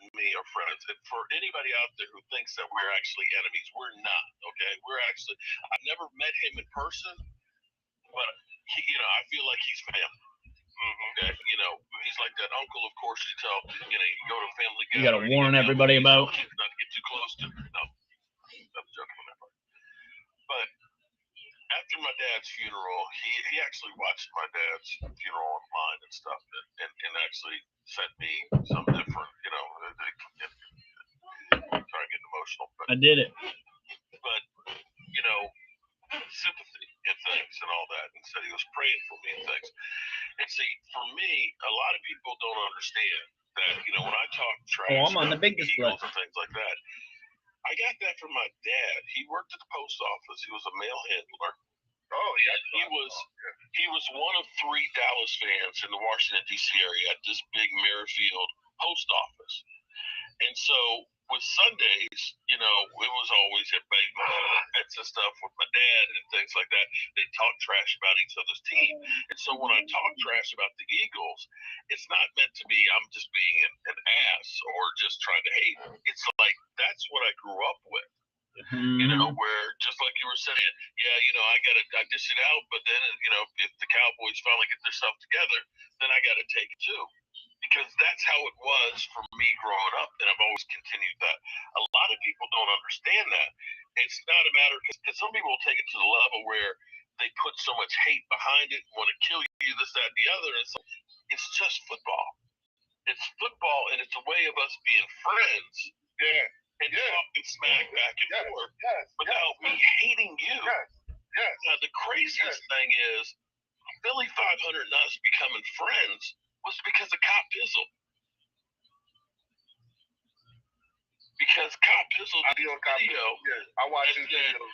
and me are friends, and for anybody out there who thinks that we're actually enemies, we're not, okay? I've never met him in person, but I feel like he's family. Okay, he's like that uncle, of course, you tell, you go to family gathering. You gotta warn everybody about. Not to get too close to him. No, I'm joking on that part. But after my dad's funeral, he actually watched my dad's funeral online and stuff, and actually sent me some different, sorry, I'm getting emotional. But, I did it. But, sympathy and things and all that, and said he was praying for me and things. And see, for me, a lot of people don't understand that, when I talk trash I'm on the big display and things like that, I got that from my dad. He worked at the post office. He was a mail handler. Oh, yeah. He was one of 3 Dallas fans in the Washington, D.C. area at this big Merrifield post office. And so with Sundays, it was always at bets and stuff with my dad and things like that. They talk trash about each other's team. And so when I talk trash about the Eagles, it's not meant to be I'm just being an ass or just trying to hate. It's like that's what I grew up with. Where just like you were saying, I dish it out, but then if the Cowboys finally get their stuff together, then I gotta take it too. Because that's how it was for me growing up, and I've always continued that. A lot of people don't understand that. It's not a matter, because some people will take it to the level where they put so much hate behind it, want to kill you, this, that, and the other. It's just football. It's football, and it's a way of us being friends. Yeah. And talking smack back and forth without me hating you. Now, the craziest thing is, Philly 500 and us becoming friends was because of Cop Pizzle. Because Cop Pizzle did a video. I watched his video.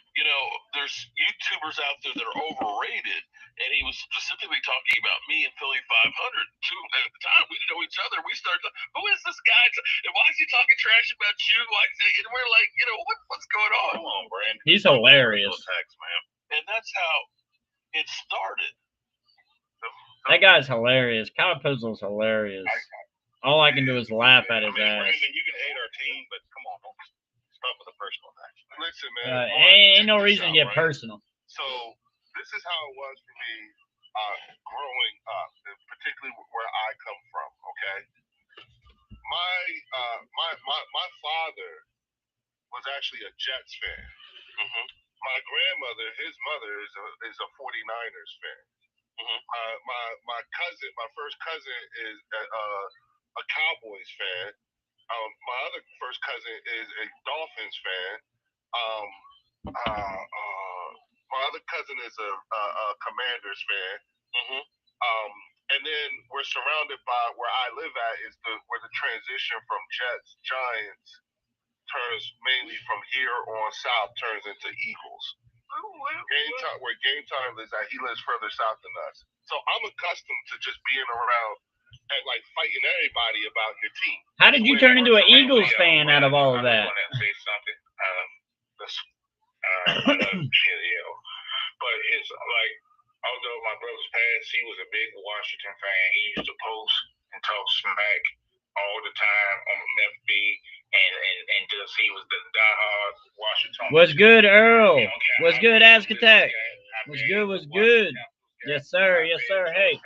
There's YouTubers out there that are overrated, and he was specifically talking about me and Philly 500. At the time, we didn't know each other. We started, who is this guy? And why is he talking trash about you? And we're like, what's going on? Come on, Brandon. He's hilarious. And that's how it started. That guy's hilarious. Kyle Pizzle's hilarious. All I can do is laugh at his ass. Brandon, you can hate our team, but come on, don't start with a personal attack. Listen, man. Ain't no reason to get personal. So this is how it was for me growing up, particularly particularly where I come from. Okay, my father was actually a Jets fan. Mm-hmm. My grandmother, his mother, is a 49ers fan. Mm-hmm. My cousin, my first cousin, is a Cowboys fan. My other first cousin is a Dolphins fan. My other cousin is a Commanders fan. Mm-hmm. And then we're surrounded by where I live at is where the transition from Jets, Giants turns mainly from here on south turns into Eagles. Where game time is at, he lives further south than us. So I'm accustomed to just being around and like fighting everybody about your team. How did you turn into an Eagles fan out of all of that? I want to say something. But it's like, although my brother's passed, he was a big Washington fan. He used to post and talk smack all the time on FB, and just he was the diehard Washington. What's good, Earl? What's good, Azkatech? What's good? What's good? Yes, sir. Yes, sir. Hey,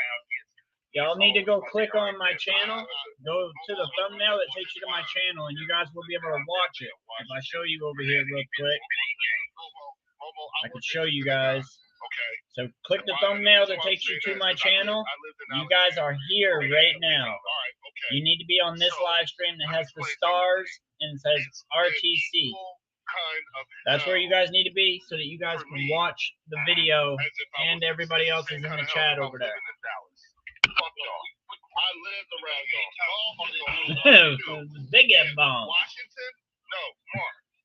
y'all need to go click on my channel. Go to the thumbnail that takes you to my channel, and you guys will be able to watch it. If I show you over here real quick, I could show you guys. So click the thumbnail that takes you to my channel. You guys are here right now. You need to be on this live stream that has the stars and it says RTC. That's where you guys need to be so that you guys can watch the video and everybody else is in the chat over there. Big F bomb.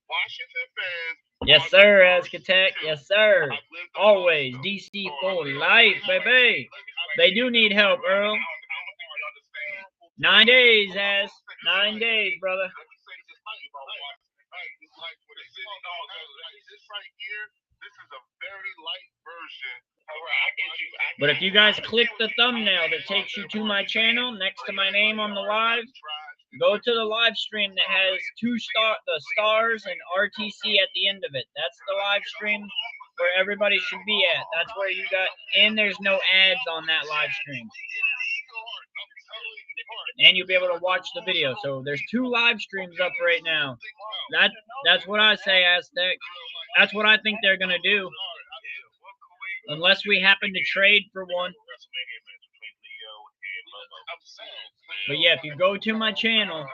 Washington fans. Yes, sir, Azkatech. Yes, sir. Always DC for life, baby. They do need help, Earl. 9 days, Az. 9 days, brother. This is a very light version. But if you guys click the thumbnail that takes you to my channel next to my name on the live, go to the live stream that has the stars and RTC at the end of it. That's the live stream where everybody should be at. That's where you got, and there's no ads on that live stream. And you'll be able to watch the video. So there's 2 live streams up right now. That's what I say, Aztec. That's what I think they're gonna do. Unless we happen to trade for one. But yeah, if you go to my channel,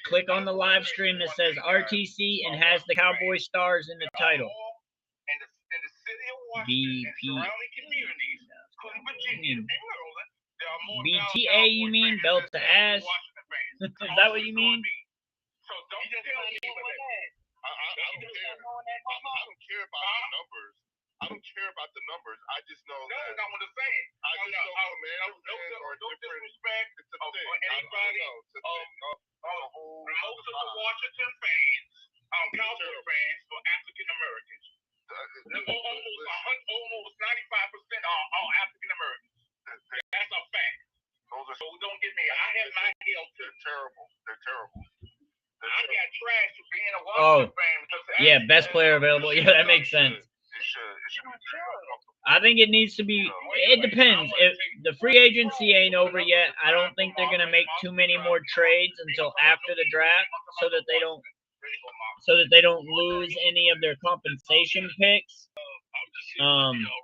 click on the live stream that says RTC and has the Cowboy stars in the title. BP. BTA, you mean? Belt to ass? Is that what you mean? I don't care about the numbers. I just know that. I just know Commanders are different. It's a thing. Anybody. Most of the Washington fans, Cowboy fans, are African Americans. Almost 95% are all African Americans. That's a fact. So don't get me. I have my health. They're terrible. They're terrible. I got trash for being a Washington fan. Yeah, best player available. Yeah, that makes sense. I think it needs to be, it depends. If the free agency ain't over yet, I don't think they're going to make too many more trades until after the draft so that they don't lose any of their compensation picks.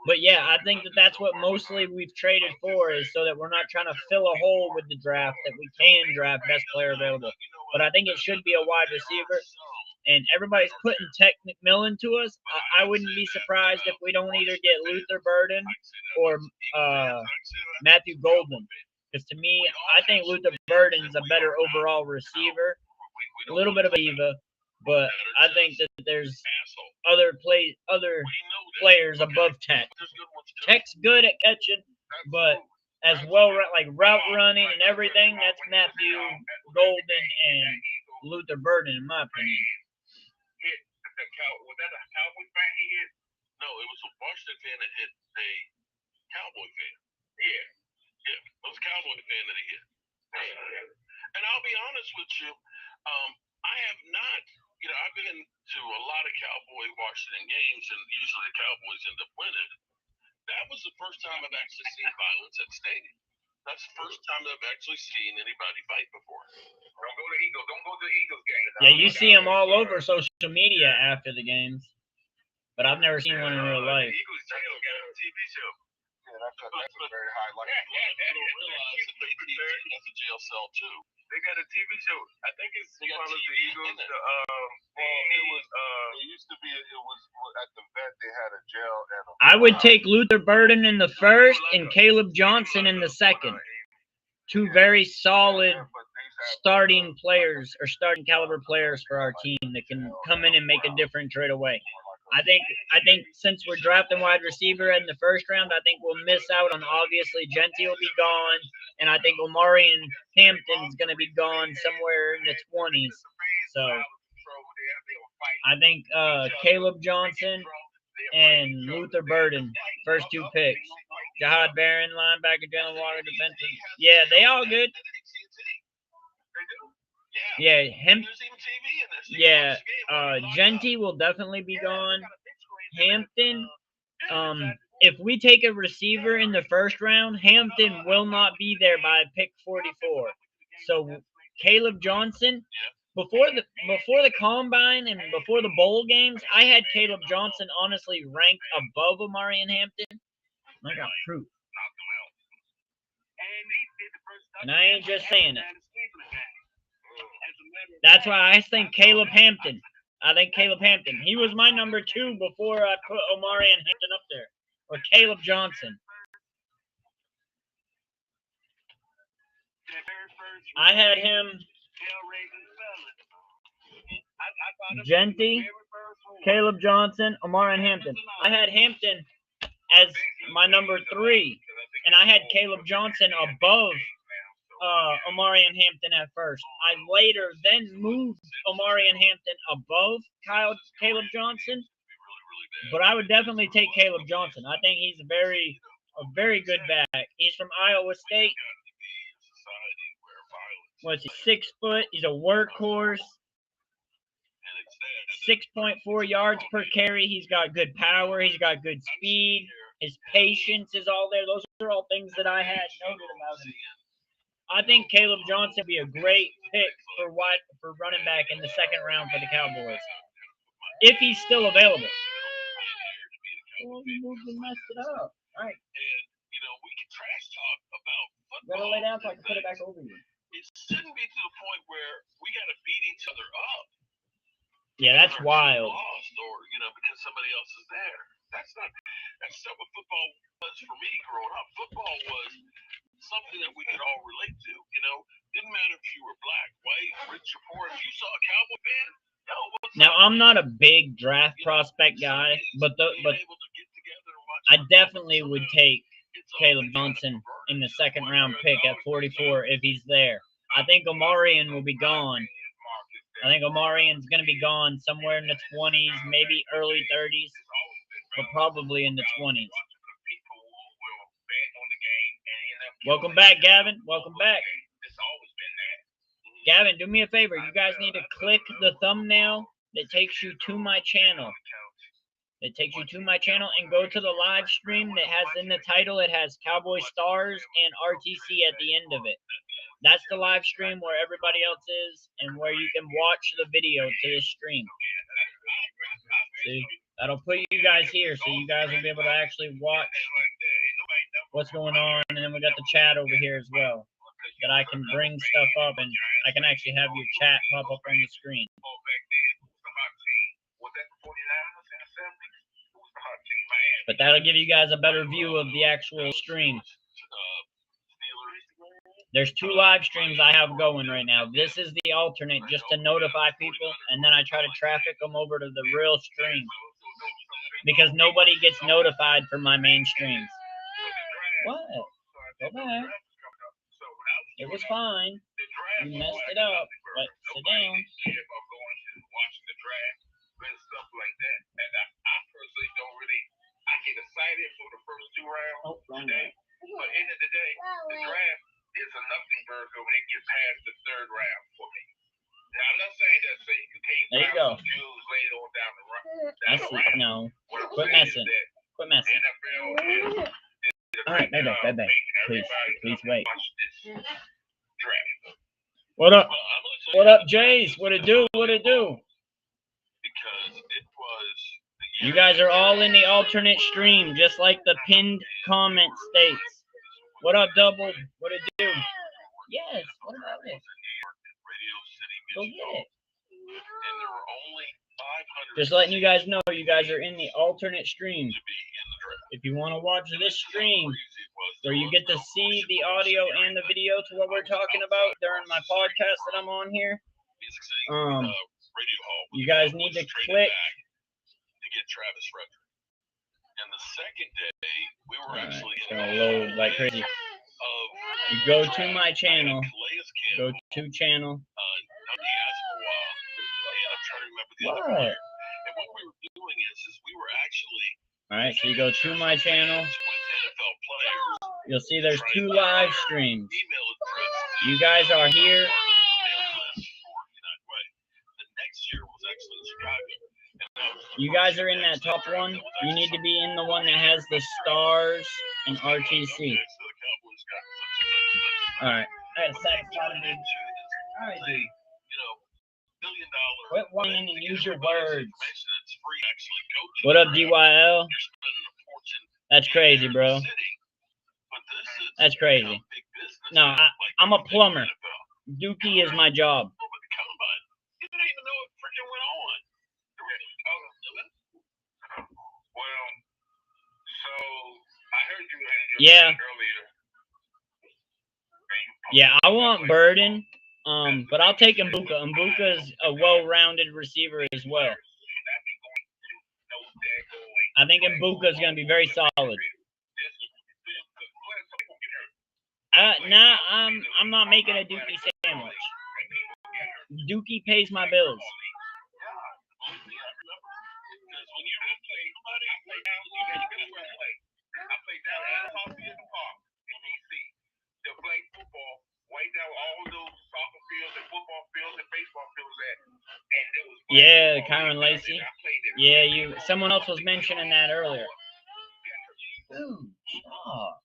But yeah, I think that's what mostly we've traded for, is so that we're not trying to fill a hole with the draft, that we can draft best player available. But I think it should be a wide receiver. And everybody's putting Tech McMillan to us. I wouldn't be surprised if we don't either get Luther Burden or Matthew Golden. Because to me, I think Luther Burden's a better overall receiver. A little bit of a diva, but I think that there's other players above Tech. Tech's good at catching, but as well, like route running and everything, that's Matthew Golden and Luther Burden, in my opinion. Was that a Cowboy fan he hit? No, it was a Washington fan that hit a Cowboy fan. Yeah. It was a Cowboy fan that he hit. And I'll be honest with you, I have not, I've been to a lot of Cowboy Washington games, and usually the Cowboys end up winning. That was the first time I've actually seen violence at the stadium. That's the first time I've actually seen anybody fight before. Don't go to Eagles. Don't go to the Eagles game. Yeah, you see them all over social media after the games, but I've never seen one in real life. Eagles jail got a TV show. Yeah, that's a very high level. People don't realize that AT&T has a jail cell too. They got a TV show. I think it's one of the Eagles. It used to be. It was at the vet. They had a jail. I would take Luther Burden in the first and Caleb Johnson in the second. Two very solid starting players or starting caliber players for our team that can come in and make a difference right away. I think since we're drafting wide receiver in the first round, I think we'll miss out on obviously Genty will be gone, and I think Omarion Hampton's going to be gone somewhere in the 20s. So I think Caleb Johnson and Luther Burden, first two picks. Jahad Barron, linebacker, Jalen Water, defensive. Yeah, they all good. Yeah, him. Yeah, Genty will definitely be gone. Hampton, if we take a receiver in the first round, Hampton will not be there by pick 44. So Caleb Johnson, before the combine and before the bowl games, I had Caleb Johnson honestly ranked above Omarion Hampton. I got proof. And I ain't just saying it. That's why I think Caleb Hampton. I think Caleb Hampton. He was my number 2 before I put Omarion Hampton up there. Or Caleb Johnson. I had him Genty, Caleb Johnson, Omarion Hampton. I had Hampton as my number 3. And I had Caleb Johnson above Omarion Hampton at first. I later then moved Omarion Hampton above Caleb Johnson, but I would definitely take Caleb Johnson. I think he's a very good back. He's from Iowa State. What's he, 6 foot? He's a workhorse. 6.4 yards per carry. He's got good power. He's got good speed. His patience is all there. Those are all things that I had noted about him. I think Caleb Johnson would be a great pick for running back in the second round for the Cowboys, if he's still available. Well, you moved and messed it up. All right. And, we can trash talk about football. You gotta lay down so I can put it back over you. It shouldn't be to the point where we gotta beat each other up. Yeah, that's wild. Lost or, because somebody else is there. That's not what football was for me growing up. Football was something that we could all relate to, Didn't matter if you were black, white, rich or poor. If you saw a Cowboy fan, now I'm not a big draft prospect guy, but I definitely would take Caleb Johnson in the second round pick at 44 if he's there. I think Omarion will be gone. I think Omarion's going to be gone somewhere in the 20s, maybe early 30s, but probably in the 20s. Welcome back, Gavin. Welcome back. Gavin, do me a favor. You guys need to click the thumbnail that takes you to my channel. It takes you to my channel and go to the live stream that has in the title. It has Cowboy Stars and RTC at the end of it. That's the live stream where everybody else is and where you can watch the video to this stream. See? That'll put you guys here so you guys will be able to actually watch what's going on. And then we got the chat over here as well, that I can bring stuff up and I can actually have your chat pop up on the screen. But that'll give you guys a better view of the actual stream. There's 2 live streams I have going right now. This is the alternate just to notify people, and then I try to traffic them over to the real stream because nobody gets notified for my main streams. What? Go back. It was fine. You messed it up. But sit down. I get excited for the first 2 rounds today, but end of the day, the draft is a nothing burger when it gets past the 3rd round for me. Now, I'm not saying that you can't find some Jews later on down the road. No. Quit messing. Quit messing. NFL is All right, bye. Please wait. Watch this draft. What up? Well, I'm gonna tell What you up, Jace? What it do? What it do? because it was the You year guys are that all in the alternate stream, just like the pinned comment states. What up, Double? What it do? Yes, what about it? Radio City, Go Michigan, get it. and there were only 500 Just letting you guys know, you guys are in the alternate stream. to be in the draft. If you want to watch this stream, Crazy it was. where you get to see the audio and the video to what we're talking about during my podcast that I'm on here, Music City, Radio Hall. you guys need to click. To get Travis Frederick. And the second day, we were actually It's in gonna the load like crazy. of You go to my channel. Calais Go Campbell, to channel. Nani Aspawa, and I'm trying to remember the other What? player. And what we were doing is we were actually All right, so you go to my channel. with NFL players. You'll see there's 2 live streams. Email address. You guys are here. The next year was actually in Chicago. And that was the You first guys are year in they that actually top drafted. one. That was You need to actually be in the one that has the stars and RTC. Okay, so the Cowboys got such and such. All right. I had a What they satisfied wanted dude. into is All right, say, dude. you know, $1 billion. Quit whining and use your words. Information that's free. Actually, go to What the up, draft. DYL? You're spending a fortune That's crazy, in bro. the city, but this is That's crazy. become big business. No, Like I'm a the plumber. NFL. Dookie is my job. Oh, but the combine, you didn't even know what freaking went on. Well, so I heard you Yeah. earlier. Yeah, I want Burden, but I'll take Mbuka. Mbuka's a well-rounded receiver as well. I think Mbuka's going to be very solid. Nah, I'm not making a Dookie sandwich. Dookie pays my bills. Yeah, Kyron Lacey. Yeah, someone else was mentioning that earlier. Dude, stop.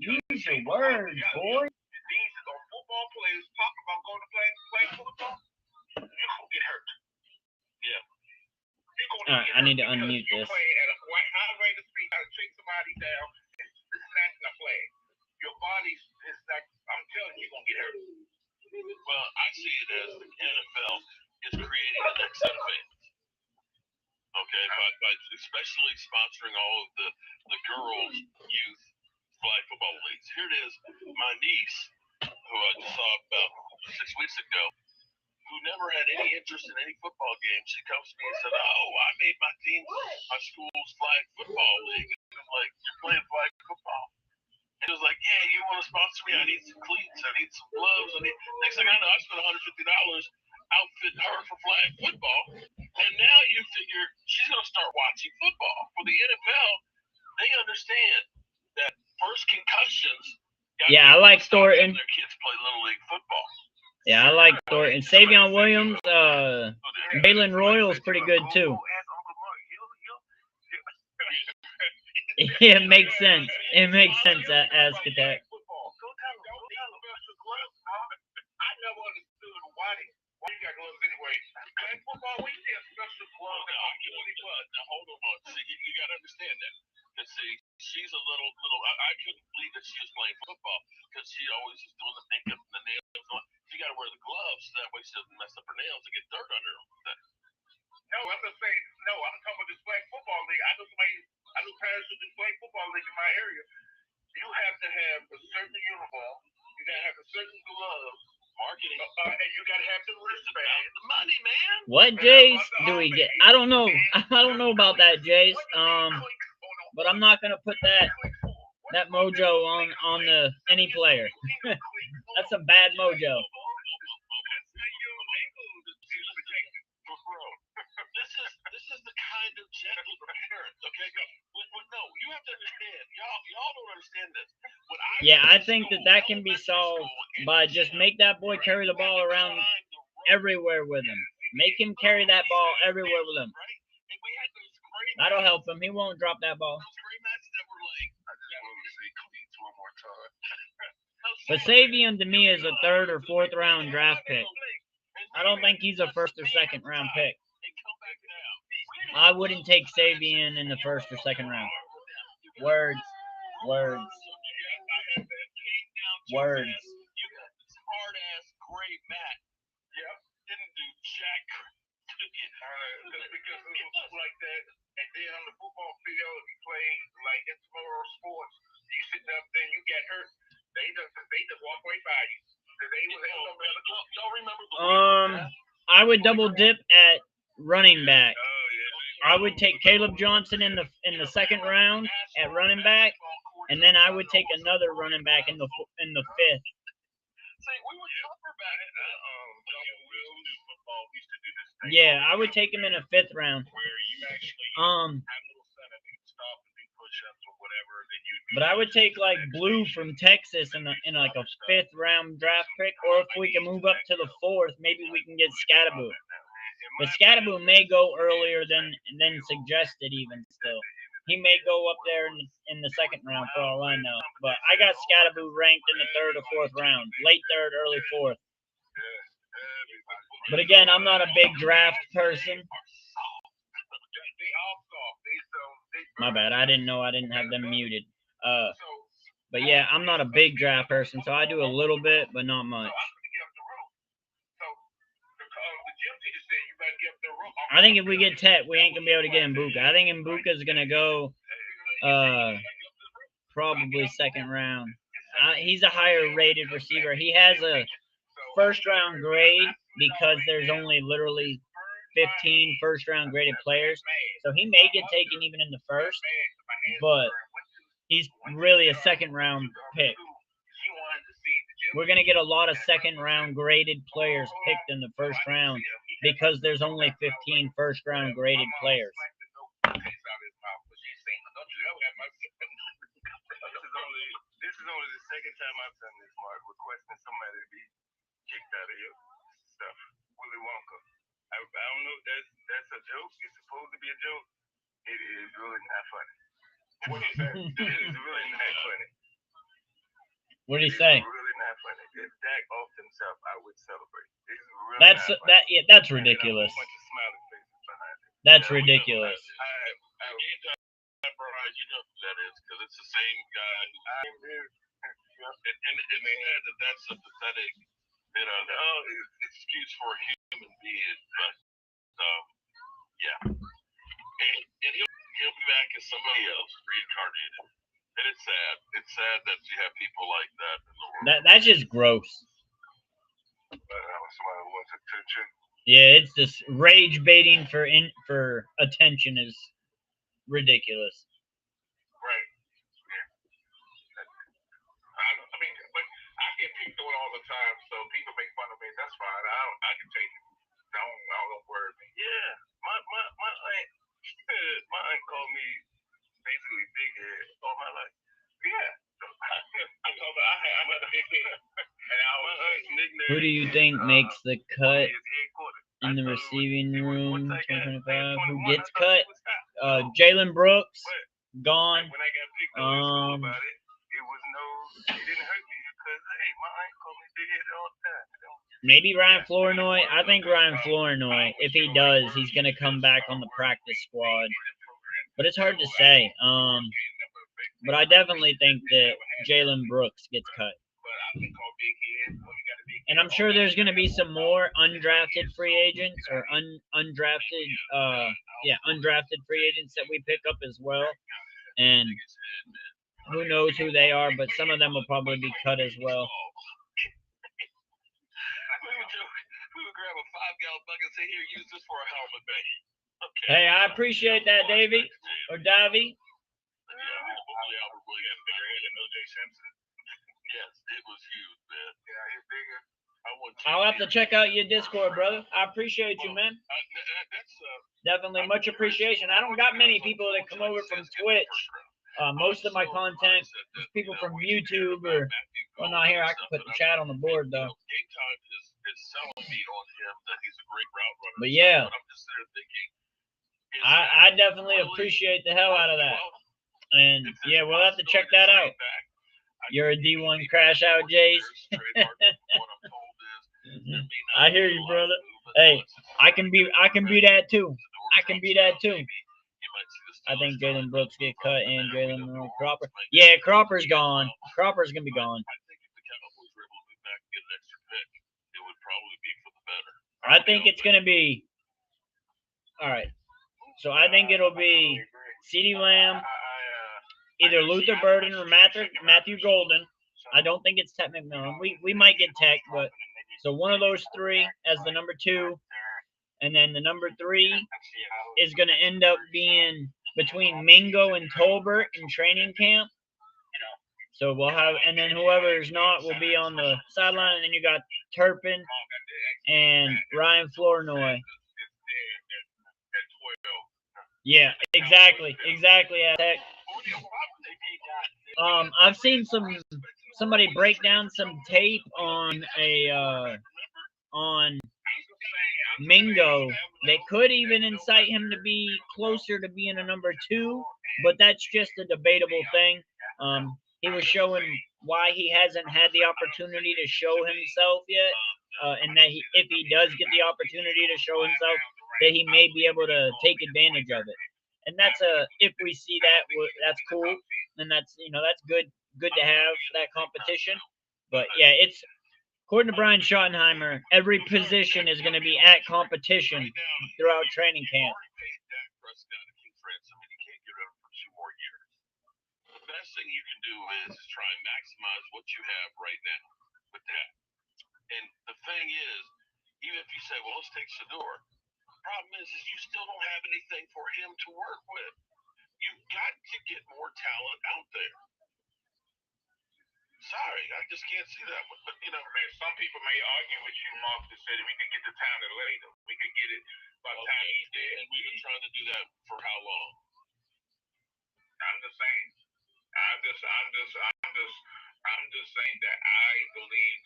Use your words, boy. These are football players talk about going to play football. You're gonna get hurt. Yeah. All right, I need to unmute this. You're playing at a high rate of speed, trying to chase somebody down and snatching a flag. Your body is like, I'm telling you, you're gonna get hurt. Well, I see it as the NFL is creating the next set of fans. Okay, by especially sponsoring all of the girls' youth flag football leagues. Here it is. My niece, who I just saw about 6 weeks ago, who never had any interest in any football game, she comes to me and said, "Oh, I made my team, my school's flag football league." And I'm like, "You're playing flag football?" And it was like, "Yeah, you want to sponsor me? I need some cleats. I need some gloves. Next thing I know, I spent $150 outfitting her for flag football. And now you figure she's going to start watching football. For the NFL, they understand that first concussions. Yeah, I like Thornton. Their kids play little league football. Yeah, I like Thornton. Savion Williams, Jalen Royal's pretty good too. It makes sense. It makes sense, Asketek. I never understood why you got gloves anyway. Playing football, we see a special glove. Now hold on. See, you got to understand that. Because see, she's a little. I couldn't believe that she was playing football because she always was doing the makeup and the nails. She got to wear the gloves so that way she doesn't mess up her nails and get dirt under them. No, I'm just saying. No, I'm talking about this flag football league. I know parents who do flag football league in my area. You have to have a certain uniform. You got to have a certain glove. Marketing. And you got to have the wristband. The money, man. What Jace do we get? I don't know. I don't know about that, Jace. But I'm not gonna put that mojo on any player. That's some bad mojo. This is the kind of gentle parent, okay? No, you have to understand. Y'all don't understand this. Yeah, I think that can be solved by just make that boy carry the ball around everywhere with him. Make him carry that ball everywhere with him. That'll help him. He won't drop that ball. But Savion to me is a 3rd or 4th round draft pick. I don't think he's a 1st or 2nd round pick. I wouldn't take Savion in the 1st or 2nd round. Words. Hard-ass gray Matt. Yep. Didn't do jack. Because it looks like that. And then on the football field, if you play like in smaller sports, you sit up there and you get hurt, they just walk right by you. Y'all remember I would double dip at running back. I would take Caleb Johnson in the 2nd round at running back, and then I would take another running back in the 5th. Yeah, I would take him in a 5th round. But I would take like Blue from Texas in like a 5th round draft pick, or if we can move up to the 4th, maybe we can get Scatterboo. But Scatterboo may go earlier than suggested even still. He may go up there in the 2nd round for all I know. But I got Scatterboo ranked in the 3rd or 4th round, late 3rd, early 4th. But again, I'm not a big draft person. My bad. I didn't know I didn't have them muted. But yeah, I'm not a big draft person, so I do a little bit, but not much. I think if we get Tet, we ain't gonna be able to get Mbuka. I think Mbuka's gonna go probably 2nd round. He's a higher rated receiver. He has a 1st round grade because there's only literally 15 1st round graded players. So he may get taken even in the 1st, but he's really a 2nd round pick. We're going to get a lot of 2nd round graded players picked in the 1st round because there's only 15 1st round graded players. This is only the 2nd time I've done this, Mark, requesting somebody to be kicked out of your stuff. Willy Wonka. I don't know if that's a joke. It's supposed to be a joke. It is really not funny. What is that? It is really not funny. What did he say? It's really not funny. If Dak offed himself, I would celebrate. It's really that's ridiculous. That's ridiculous. You know who that is because it's the same guy. And that's a pathetic, excuse for a human being. But yeah, and he'll be back as somebody else, reincarnated. And it's sad. It's sad that you have people like that in the world. That's just gross. Somebody who wants attention. Yeah, it's just rage baiting for attention is ridiculous. Right. Yeah. I mean, but I get picked on all the time, so people make fun of me. That's fine. I can take it. Don't worry me. Yeah. My aunt called me basically big head all my life. Yeah. I'm a big head. Who do you think makes the cut in the receiving room 2025? Who gets cut? Jalen Brooks, gone. When I got picked on about it, it didn't hurt me because, hey, my aunt called me big head all the time. Maybe Ryan Flournoy. I think Ryan Flournoy, if he does, he's going to come back on the practice squad. But it's hard to say. But I definitely think that Jalen Brooks gets cut. And I'm sure there's going to be some more undrafted free agents or undrafted free agents that we pick up as well. And who knows who they are, but some of them will probably be cut as well. We would grab a 5-gallon bucket and say, here, use this for a helmet, baby. Okay. Hey, I appreciate that, Davey. Or Davey. Yes, it was huge, man. Yeah, he's bigger. I'll have to check out your Discord, brother. I appreciate you, man. Definitely much appreciation. I don't got many people that come over from Twitch. Most of my content is people from YouTube or, well, not here. I can put the chat on the board, though. But yeah, I definitely appreciate the hell out of that. And yeah, we'll have to check that out. You're a D1 crash out, Jace. I hear you, brother. Hey, I can be that too. I can be that too. I think Jalen Brooks get cut and Jalen Cropper. Yeah, Cropper's gone. Cropper's gonna be gone. I think if the Cowboys were able to move back and get an extra pick, it would probably be for the better. I think it's gonna be. All right. So I think it'll be CeeDee Lamb, either Luther Burden or Matthew Golden. I don't think it's Tech McMillan. We might get Tech, but so one of those three as the number 2, and then the number 3 is going to end up being between Mingo and Tolbert in training camp. So we'll have, and then whoever's not will be on the sideline, and then you got Turpin and Ryan Flournoy. Yeah, exactly. Tech. I've seen somebody break down some tape on on Mingo. They could even incite him to be closer to being a number 2, but that's just a debatable thing. He was showing why he hasn't had the opportunity to show himself yet, and that if he does get the opportunity to show himself, that he may be able to take advantage of it. And that's if we see that, that's cool, and that's that's good to have that competition. But yeah, it's according to Brian Schottenheimer, every position is going to be at competition throughout training camp. The best thing you can do is try and maximize what you have right now with that. And the thing is, even if you say, well, let's take Shedeur, the problem is you still don't have anything for him to work with. You've got to get more talent out there. Sorry, I just can't see that one. But, man, some people may argue with you, Mark, that said we could get the talent later. We could get it by the time he's dead. And we've been trying to do that for how long? I'm just saying. I'm just saying that I believe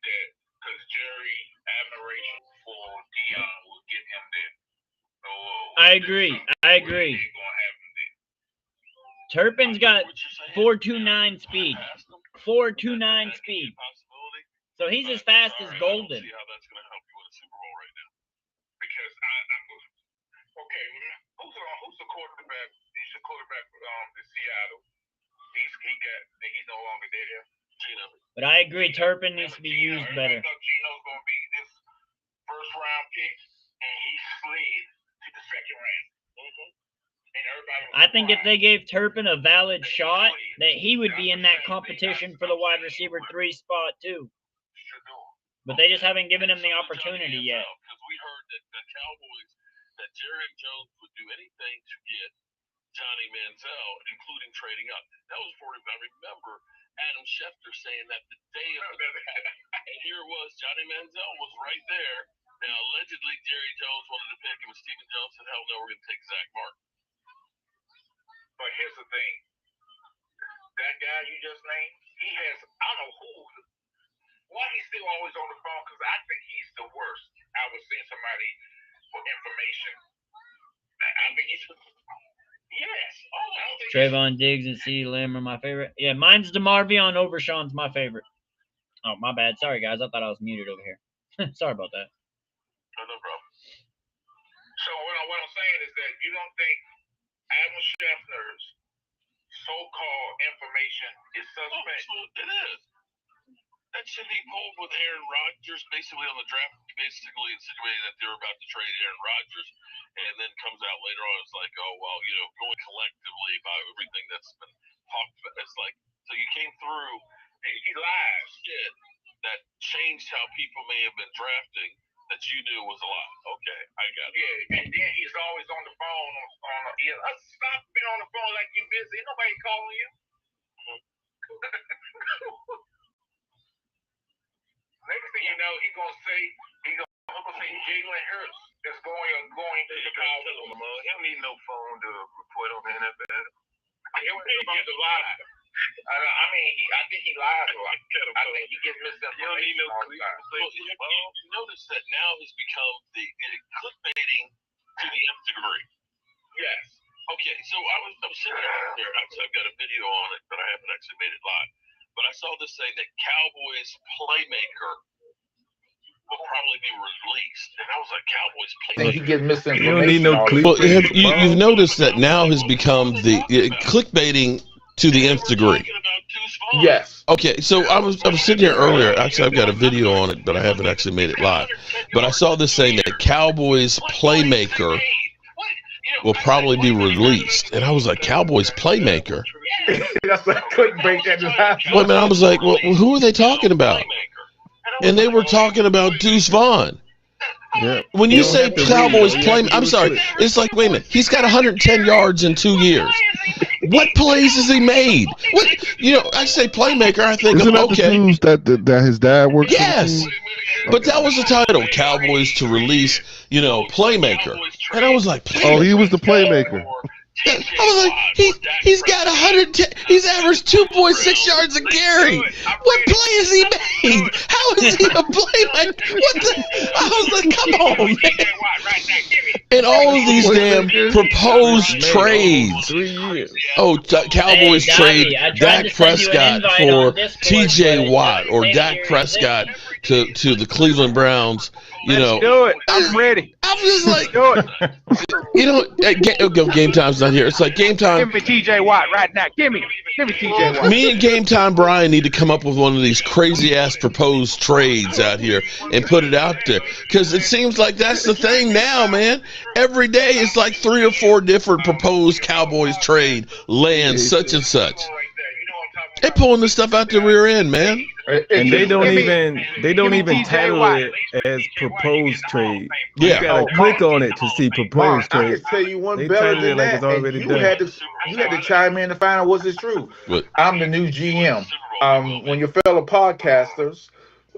that because Jerry admiration for Dion will get him there. So, I agree. Turpin's got 4.29 speed. 4.29 speed. So he's as fast as Golden. See how that's going to help you with a Super Bowl right now. Because I'm okay. Who's the quarterback? He's the quarterback in Seattle. He's no longer there. Gino. But I agree, Turpin needs to be used better. I thought Gino's going to be this first round pick, and he slid to the second round. I think if they gave Turpin a valid shot, that he would be in that competition for the wide receiver 3 spot too. But they just haven't given him the opportunity yet. Because we heard that the Cowboys, that Jerry Jones would do anything to get Johnny Manziel, including trading up. That was before I remember Adam Schefter saying that the day of the and here it was, Johnny Manziel was right there. Now, allegedly, Jerry Jones wanted to pick him, and Stephen Jones said, hell no, we're going to take Zach Martin. But here's the thing. That guy you just named, he has, I don't know why he's still always on the phone, because I think he's the worst. I was seeing somebody for information. I think he's, yes. Oh, I don't think Trayvon Diggs and CeeDee Lamb are my favorite. Yeah, mine's DeMarvion Overshawn's my favorite. Oh, my bad. Sorry, guys. I thought I was muted over here. Sorry about that. No problem. So what I'm saying is that you don't think Adam Schefter's so-called information is suspect? Oh, it is. That should be pulled with Aaron Rodgers, basically on the draft, basically insinuating that they're about to trade Aaron Rodgers, and then comes out later on, it's like, oh, well, going collectively by everything that's been talked about. It's like, so you came through, and he lied shit that changed how people may have been drafting that you knew was a lie. Okay, I got it. Yeah, and then he's always on the phone. Stop being on the phone like you're busy. Ain't nobody calling you. Next thing you know, he's gonna say Jalen Hurts is going to the Cowboys. He don't need no phone to report on the NFL. It was about to lie. I think he lies a lot. I think he gets misinformation all the time. You notice that now has become the clickbaiting to the nth degree. Yes. Okay, Okay, so I'm sitting there. I've got a video on it, but I haven't actually made it live. But I saw this thing that Cowboys playmaker will probably be released, and I was like, Cowboys playmaker. He gets misinformation. You don't need no Well, clickbait. you've noticed that now has become the clickbaiting to the nth degree. Yes. Okay, so I was sitting here earlier. Actually, I've got a video on it, but I haven't actually made it live. But I saw this saying that Cowboys playmaker will probably be released, and I was like, Cowboys playmaker. That's like clickbait that just happened. Well, man, I was like, well, who are they talking about? And they were talking about Deuce Vaughn. Yeah. When you say Cowboys play, I'm sorry, it's like, wait a minute, he's got 110 yards in 2 years. What plays has he made? What, I say playmaker, I think, Isn't that okay. the news that his dad works? Yes, but that was the title, Cowboys to release, playmaker, and I was like, Oh, he was the playmaker. I was like, he's got 110. He's averaged 2.6 yards a carry. What play has he made? How is he a playmaker? What the? I was like, come on, man. And all of these damn proposed trades. 3 years. Oh, Cowboys trade Dak Prescott for T.J. Watt or Dak Prescott to the Cleveland Browns. Let's do it. I'm ready. I'm just like, Do it. Game Time's not here. It's like Game Time. Give me T.J. Watt right now. Give me T.J. Watt. Me and Game Time Brian need to come up with one of these crazy ass proposed trades out here and put it out there, because it seems like that's the thing now, man. Every day it's like 3 or 4 different proposed Cowboys trade lands such and such. They're pulling this stuff out the rear end, man. And they don't even title it as proposed trade. Yeah. You gotta click on it to see proposed I trade. can tell you one They better titled it than like that. it's already and done. you had to chime in to find out was it true. What? I'm the new GM. When your fellow podcasters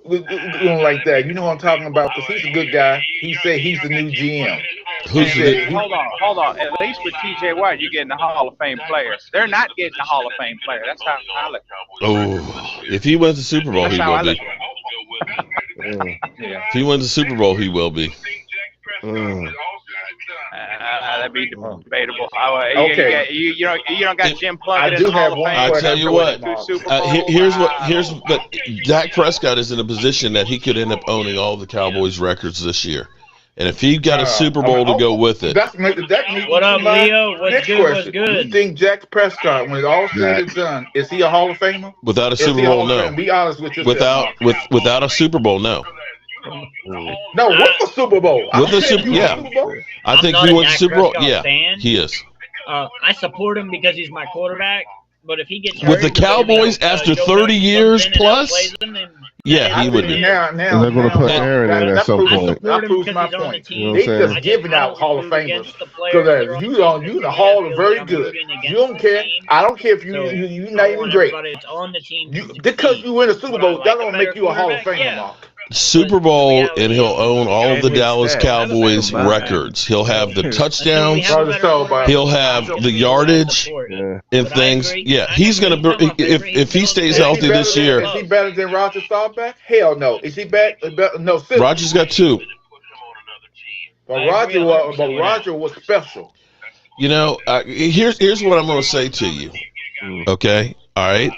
doing like that, you know what I'm talking about, because he's a good guy. He said he's the new GM. Who's the? Hold on. At least with T.J. Watt, you're getting the Hall of Fame player. They're not getting the Hall of Fame player. That's how I look. Oh, if he wins the Super Bowl, he will be. Yeah. If he wins the Super Bowl, he will be. That'd be debatable. Okay. You don't got Jim I Plunkett in do the Hall have of one Fame. I question. tell you what. Super Bowl. But Dak Prescott is in a position that he could end up owning all the Cowboys records this year. And if he got a Super Bowl to go with it. What up, Leo? What's good? What's good? You think Dak Prescott, when it's all said and done, is he a Hall of Famer? Without a Is he Super a Hall Bowl, of no. Famer? Be honest with yourself. Without a Super Bowl, no. No, what's a Super Bowl? With the Super, yeah. I think I'm he not a wins the Dak Super Bowl. Prescott Yeah, fan. he is. I support him because he's my quarterback. But if he gets With the hurt, Cowboys after Joe 30 Burrow years comes in and plus? outplays him, and Yeah, he would be. Now, And they're gonna put Aaron in at some point. That proves my because he's on the point. team. You know They what I'm just saying? giving out Hall of Famers Against the players that are because on you the on team. you the Hall Yeah, are very I'm good. rooting against You don't the care. team. I don't care if So, you I not even want great. everybody that's on the team to Because succeed. you win a Super Bowl, But I that like don't a make you a Hall of better Famer, quarterback, Mark. Super Bowl, and he'll own all of the And with Dallas stats. Cowboys Combined. records. He'll have the touchdowns. Brother, He'll have the yardage Yeah. and things. Yeah, he's gonna. If he stays healthy this year, Is he better than Roger Staubach? Hell no. Is he better? No. Seriously. Roger's got 2. But Roger was special. Here's what I'm gonna say to you. Okay, all right.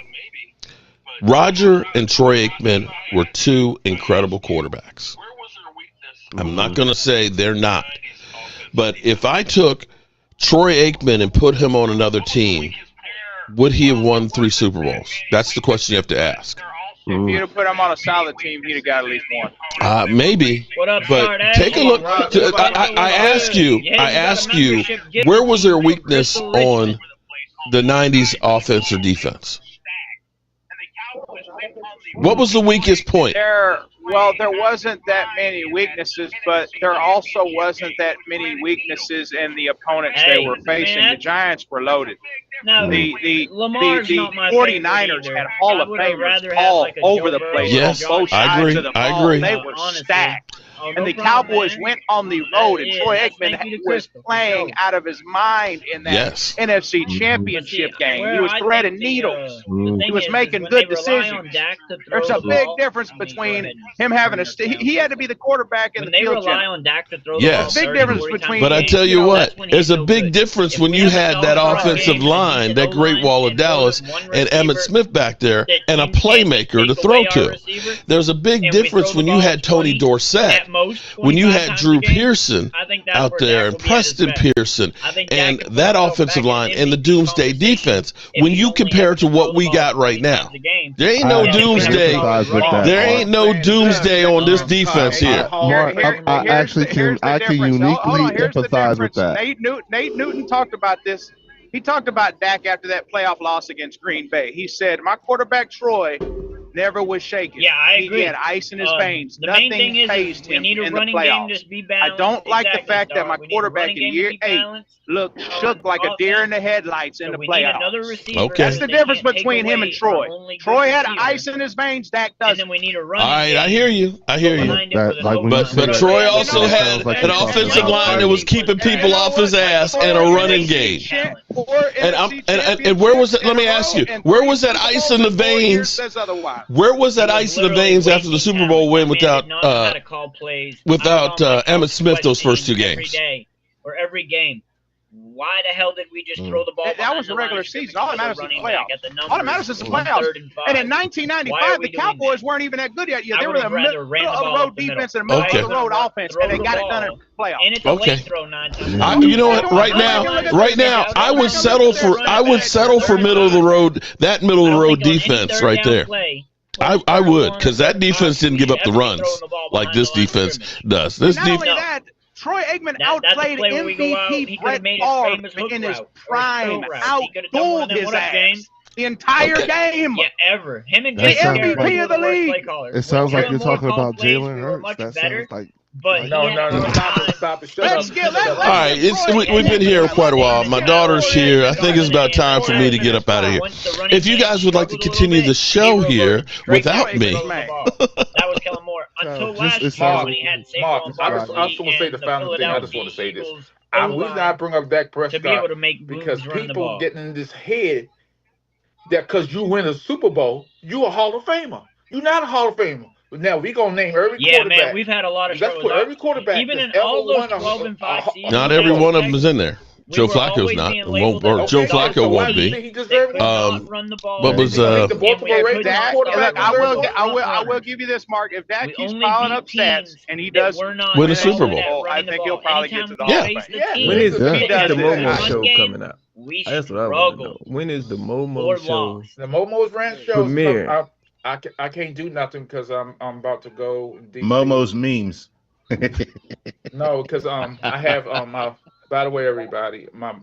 Roger and Troy Aikman were 2 incredible quarterbacks. I'm not going to say they're not. But if I took Troy Aikman and put him on another team, would he have won 3 Super Bowls? That's the question you have to ask. If you'd have put him on a solid team, he'd have got at least one. Maybe. What up, But Sardash? take a look. I ask you, where was their weakness on the 90s offense or defense? What was the weakest point? There wasn't that many weaknesses, but there also wasn't that many weaknesses in the opponents they were facing. Man, the Giants were loaded. No, The Lamar's not my 49ers favorite had either. Hall I of would have Famers rather had all like a over Joe the Burrow place Yes, on both I sides agree. of the I ball. agree. They were Honestly. stacked. and the Cowboys went on the road, and Troy Aikman was playing out of his mind in that NFC Championship game. He was threading needles. He was making good decisions. There's a big difference between him having he had to be the quarterback in the field general. Yes. Big difference between. But I tell you what, there's a big difference when you had that offensive line, that Great Wall of Dallas, and Emmitt Smith back there, and a playmaker to throw to. There's a big difference when you had Tony Dorsett, when you had Drew Pearson out there, and Preston Pearson, and that offensive line, and the Doomsday defense. When you compare to what we got right now, there ain't no doomsday. There ain't no doomsday on this defense here. Mark, I actually can uniquely empathize with that. Nate Newton talked about this. He talked about Dak after that playoff loss against Green Bay. He said, "My quarterback Troy never was shaken. Yeah, I agree. He had ice in his veins. The main Nothing thing is phased him need a in the running playoffs. game just be balanced. I don't like the fact that my We need a quarterback running in game year to be 8 balanced. looked shook like a deer in the headlights in the we need another playoffs. receiver. Okay. That's the difference between him and Troy. Troy had ice in his veins. Dak And doesn't. then we need a All running right, game. I hear you. I hear you. But Troy also had an offensive line that was keeping people off his ass and a running game. And where was it? Let me ask you, where was that ice in the veins? Where was that ice in the veins after the Super Bowl win without Emmitt Smith those first 2 games? Every game. Why the hell did we just throw the ball? That was the regular season. All that matters is the playoffs. All that matters is the playoffs. And in 1995, the Cowboys weren't even that good yet. They were the middle of the road defense and the middle of the road offense, and they got it done in the playoffs. And it's a late throw 9 times. You know what? Right now, I would settle for middle of the road. That middle of the road defense right there. I would, because that defense didn't give up the runs like this defense does. This defense. Not only that, Troy Aikman outplayed MVP Brett Favre in his prime, outdueled his ass the entire game. Yeah, ever. Him and the MVP of the league. It sounds like you're talking about Jalen Hurts. That sounds like. But no, stop it. Shut up. All right, we've been here quite a while. My daughter's here. I think it's about time for me to get up out of here. If you guys would like to continue the show here without me. That was Kellen Moore. Until last year when he had Mark, I just want to say the final thing. I just want to say this. I will not bring up Dak Prescott because people getting in this head that because you win a Super Bowl, you a Hall of Famer. You're not a Hall of Famer. Now we're gonna name every quarterback. Yeah, man, we've had a lot of. Let's put every quarterback. Even in all those 12 and 5 seasons. Not every one of them is in there. Joe Flacco's not. Or Joe Flacco won't be. What was I will give you this, Mark. If Dak keeps piling up stats and he does win a Super Bowl, I think he'll probably get to the Hall of Fame. When is the Momo show coming out? That's what I want to know. When is the Momo show? The Momo's Ranch show premiere. I can't do nothing because I'm about to go. Momo's memes. No, because I have by the way, everybody, my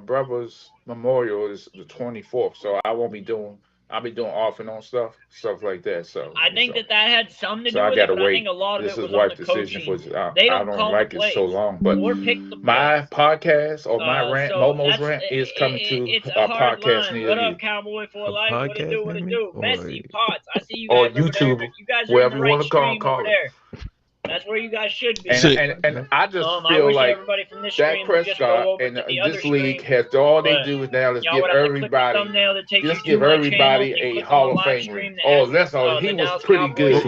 brother's memorial is the 24th, so I won't be doing. I'll be doing off and on stuff like that. So I think that had something to do with it. But I think a lot of this it was is on wife's the decision. coaching. I don't like it so long, but my podcast or my rant, Momo's rant, is coming to our podcast near you. What up, Cowboy for Life? What it do? What it do? Messi, Potts. I see you guys or YouTube, wherever you want to call it. That's where you guys should be. And I just feel like Dak Prescott and this league has all they do is now let's give everybody a Hall of Famer. Oh, that's all. He was pretty good.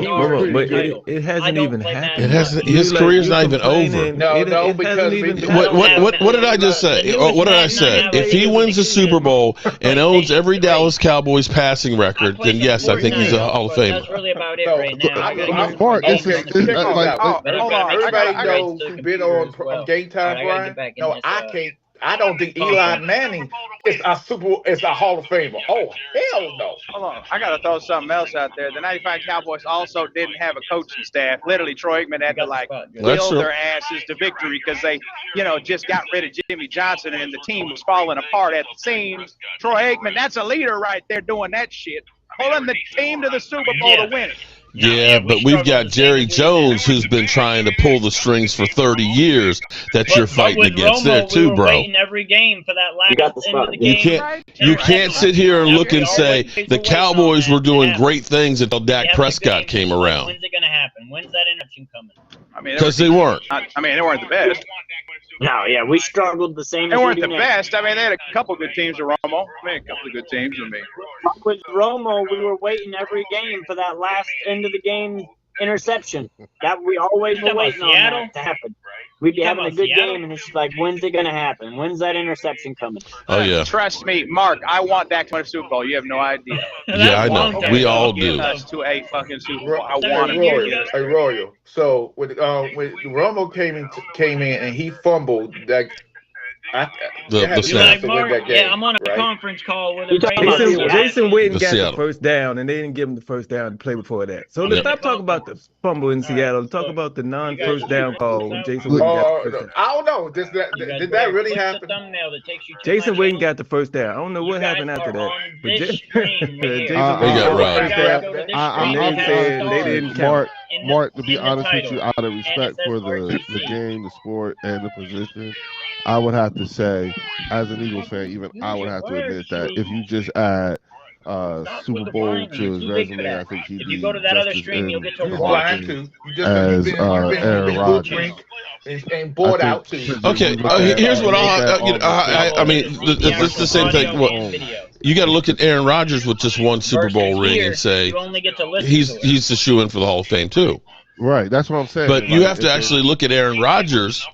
It hasn't even happened. His career's not even over. No, because what did I just say? What did I say? If he wins the Super Bowl and owns every Dallas Cowboys passing record, then yes, I think he's a Hall of Famer. That's really about it right now. Hold on. Everybody knows who's been on Game Time, Brian. No, I can't. I don't think Eli Manning is a Hall of Famer. Oh, hell no. Hold on. I got to throw something else out there. The 95 Cowboys also didn't have a coaching staff. Literally, Troy Aikman had to will their asses to victory because they, just got rid of Jimmy Johnson and the team was falling apart at the seams. Troy Aikman, that's a leader right there doing that shit. Pulling the team to the Super Bowl to win it. Yeah, but we've got Jerry Jones who's been trying to pull the strings for 30 years that you're fighting against there too, bro. Waiting every game for that last end of the game. You can't sit here and look and say the Cowboys were doing great things until Dak Prescott came around. When's it going to happen? When's that interception coming? I mean, because they weren't. They weren't the best. No, yeah, we struggled the same. They weren't the best. I mean, they had a couple good teams with Romo. A couple of good teams with me. With Romo, we were waiting every game for that last end of the game interception. That we always were waiting on that to happen. We'd be having a good game, and it's just like, when's it going to happen? When's that interception coming? Oh, yeah. Trust me, Mark, I want Dak to win a Super Bowl. You have no idea. Yeah, I know. We all do. Us to a fucking Super Bowl. I want it. A Royal. So when Romo came in and he fumbled that. The Saints. Yeah, I'm on a conference call with him. Jason Witten got the first down, and they didn't give him the first down to play before that. So let's stop talking about the fumble in Seattle. Let's talk about the non-first down call when Jason Witten got the first down. I don't know. Did that really happen? Jason Witten got the first down. I don't know what happened after that. But Jason got robbed. They didn't count. Mark, to be honest with you, out of respect for the game, the sport, and the position, I would have to say, as an Eagles fan, even I would have to admit that if you just add Super Bowl to his resume, I think he'd be just as in as Aaron Rodgers. And bored out too. Okay, here's what I mean, it's the same thing. Well, you got to look at Aaron Rodgers with just one Super Bowl ring and say he's the shoe-in for the Hall of Fame too. Right, that's what I'm saying. But you have to actually look at Aaron Rodgers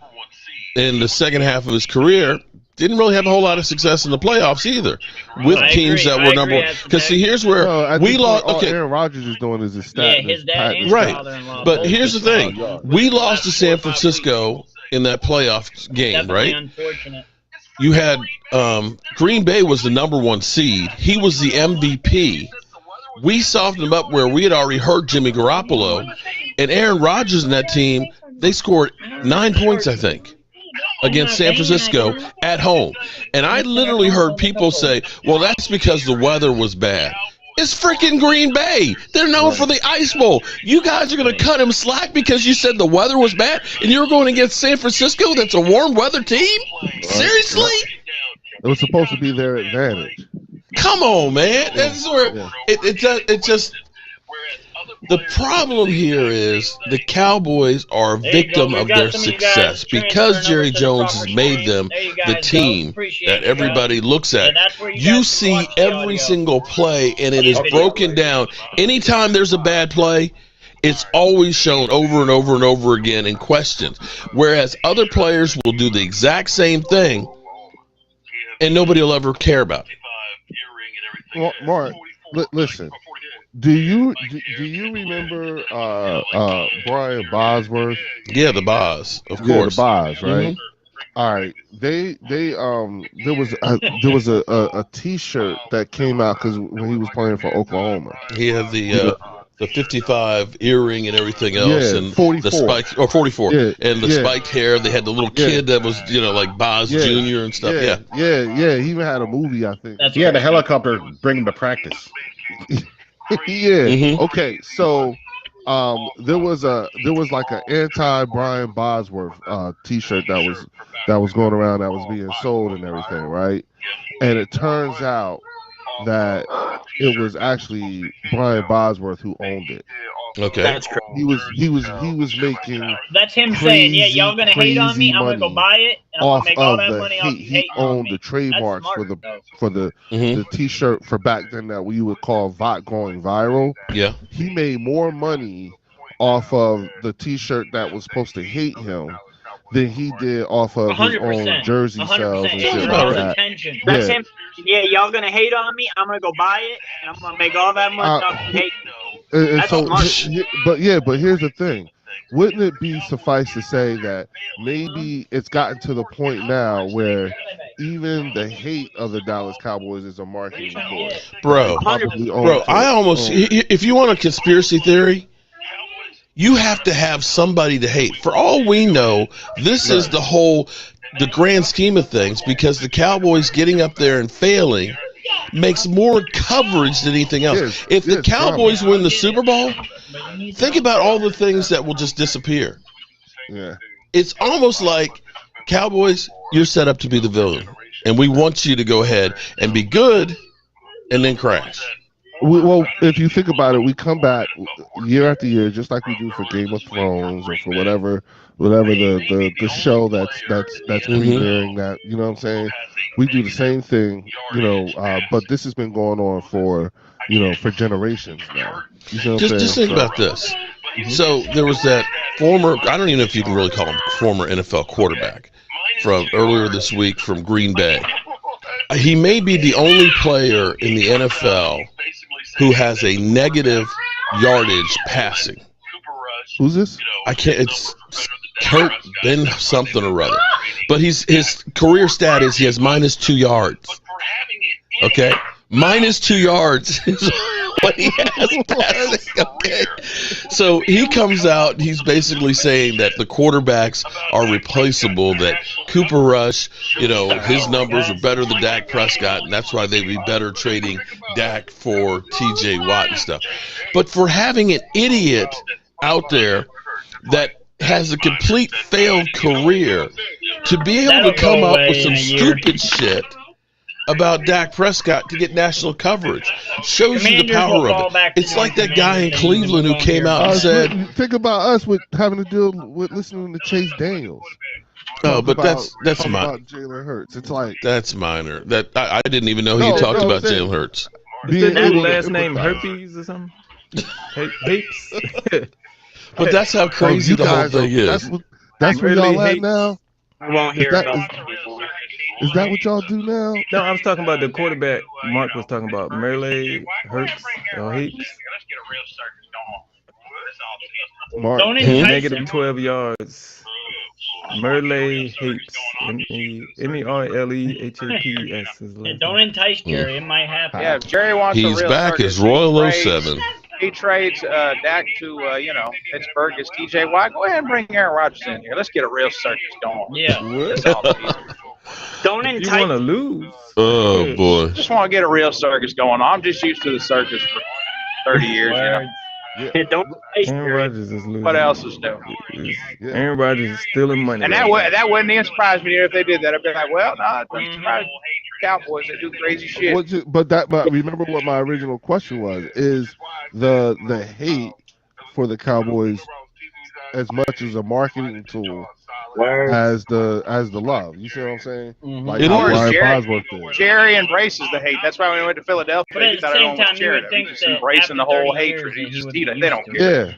in the second half of his career. Didn't really have a whole lot of success in the playoffs either, with teams that were number one. Because see, here's where we lost. Okay, Aaron Rodgers is doing his stat. Yeah, his dad and right. father-in-law. But here's the thing: we lost to San Francisco in that playoff game, right? Unfortunate. You had Green Bay was the number one seed. He was the MVP. We softened him up where we had already hurt Jimmy Garoppolo, and Aaron Rodgers and that team. They scored 9 points, I think, against San Francisco at home. And I literally heard people say, well, that's because the weather was bad. It's freaking Green Bay. They're known for the Ice Bowl. You guys are going to cut him slack because you said the weather was bad and you were going against San Francisco that's a warm weather team? Seriously? It was supposed to be their advantage. Come on, man. That's where it just... The problem here is the Cowboys are a victim of their success because Jerry Jones has made them the team that everybody looks at. You see every single play, and it is broken down. Anytime there's a bad play, it's always shown over and over and over again in questions. Whereas other players will do the exact same thing, and nobody will ever care about it. Well, Mark, listen. Do you remember Brian Bosworth? Yeah, the Boz, of course. Yeah, the Boz, right? Mm-hmm. All right. There was a T-shirt that came out because when he was playing for Oklahoma, he had the 55 earring and everything else, and 44. the spike or 44, and the spiked hair. They had the little kid that was like Boz Jr. and stuff. Yeah. He even had a movie, I think. He had a helicopter bring him to practice. Yeah. Mm-hmm. Okay. So, there was like an anti-Brian Bosworth T-shirt that was going around that was being sold and everything, right? And it turns out that it was actually Brian Bosworth who owned it. Okay. That's crazy. He was making. That's him saying, "Yeah, y'all gonna hate on me. I'm gonna go buy it, and I'm gonna make all that money off you hating on me." He owned the trademarks for the T-shirt for back then that we would call VOCH going viral. Yeah. He made more money off of the T-shirt that was supposed to hate him than he did off of his own jersey sales and shit like that. That's him. Yeah, y'all gonna hate on me. I'm gonna go buy it, and I'm gonna make all that money off you hating. But here's the thing. Wouldn't it be suffice to say that maybe it's gotten to the point now where even the hate of the Dallas Cowboys is a marketing ploy? Bro, I almost, if you want a conspiracy theory, you have to have somebody to hate. For all we know, this is the grand scheme of things, because the Cowboys getting up there and failing makes more coverage than anything else. If the Cowboys win the Super Bowl, think about all the things that will just disappear. Yeah. It's almost like, Cowboys, you're set up to be the villain, and we want you to go ahead and be good and then crash. Well, if you think about it, we come back year after year, just like we do for Game of Thrones or for whatever the show that's premiering. That, you know what I'm saying? We do the same thing, but this has been going on for for generations now. You know what I'm saying? Just think about this. So there was that former, I don't even know if you can really call him former NFL quarterback, from earlier this week from Green Bay. He may be the only player in the NFL who has a negative yardage passing. Who's this? I can't. It's Kurt Ben something or other. But his career stat is he has -2 yards. Okay, -2 yards is what he has passing. Okay, so he comes out. He's basically saying that the quarterbacks are replaceable. That Cooper Rush, his numbers are better than Dak Prescott, and that's why they'd be better trading Dak for T.J. Watt and stuff. But for having an idiot out there that has a complete failed career to be able to come up with some stupid shit about Dak Prescott to get national coverage shows you the power of it. It's like that guy in Cleveland who came out and said, "Think about us with having to deal with listening to Chase Daniels." Oh, but that's minor. About Jalen Hurts, it's like that's minor. That I didn't even know he talked about Jalen Hurts. Is that last name Herpes or something? Hapes. But that's how crazy the whole thing is. That's where y'all at now. I won't hear about Is that what y'all do now? No, I was talking about the quarterback. Mark was talking about Merle Hurts or Hapes. Mark, -12 yards. Merle Hapes. MERLEHAPS. Don't entice Jerry. It might happen. Yeah, if Jerry wants He's a real back circus, as Royal 07. He trades Dak to Pittsburgh as TJ Watt. Go ahead and bring Aaron Rodgers in here. Let's get a real circus going. Yeah. Don't entice. You want to lose? Oh boy. Just want to get a real circus going. I'm just used to the circus for 30 years. Yeah, don't. Aaron Rodgers is losing. What else is new? Aaron Rodgers is stealing money. And that wouldn't even surprise me if they did that. I'd be like, well, no, it doesn't surprise Cowboys that do crazy shit. But remember what my original question was: is the hate for the Cowboys as much as a marketing tool as the love? You see what I'm saying? Like Jerry embraces the hate. That's why when we went to Philadelphia, he thought everyone was cheering him. He's just embracing the whole hatred. They don't care.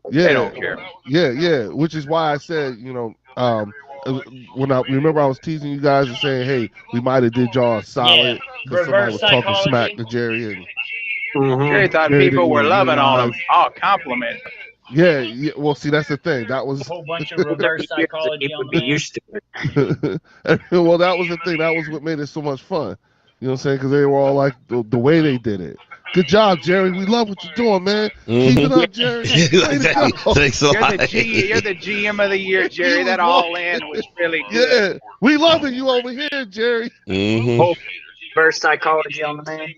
They don't care. Yeah. Which is why I said, when I remember I was teasing you guys and saying, hey, we might have did y'all a solid because somebody was talking smack to Jerry and Jerry thought people were loving on him. Oh, compliment. Yeah. Well, see, that's the thing. That was a whole bunch of reverse psychology on be used to it. Well, that was the thing. That was what made it so much fun. You know what I'm saying? Because they were all like the way they did it. Good job, Jerry. We love what you're doing, man. Keep it up, Jerry. Thanks a lot. You're the GM of the year, Jerry. That all in was really good. Yeah, we loving you over here, Jerry. Reverse psychology on the man.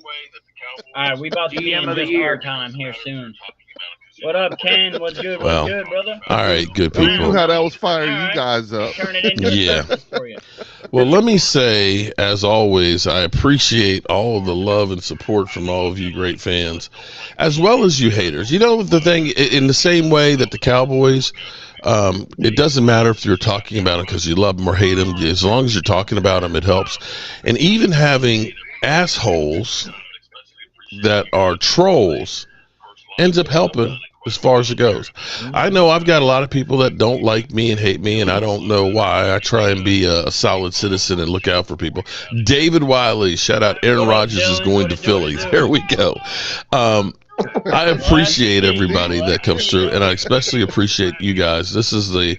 All right, we about to be in just our time here soon. What up, Ken? What's good? What's good, brother? All right, good people. You knew how that was firing you guys up. Turn it into for you. Well, let me say, as always, I appreciate all of the love and support from all of you great fans, as well as you haters. You know, the thing, in the same way that the Cowboys, it doesn't matter if you're talking about them because you love them or hate them. As long as you're talking about them, it helps. And even having assholes that are trolls ends up helping as far as it goes. I know I've got a lot of people that don't like me and hate me, and I don't know why. I try and be a solid citizen and look out for people. David Wiley, shout out. Aaron Rodgers is going to Philly. There we go. I appreciate everybody that comes through, and I especially appreciate you guys. This is the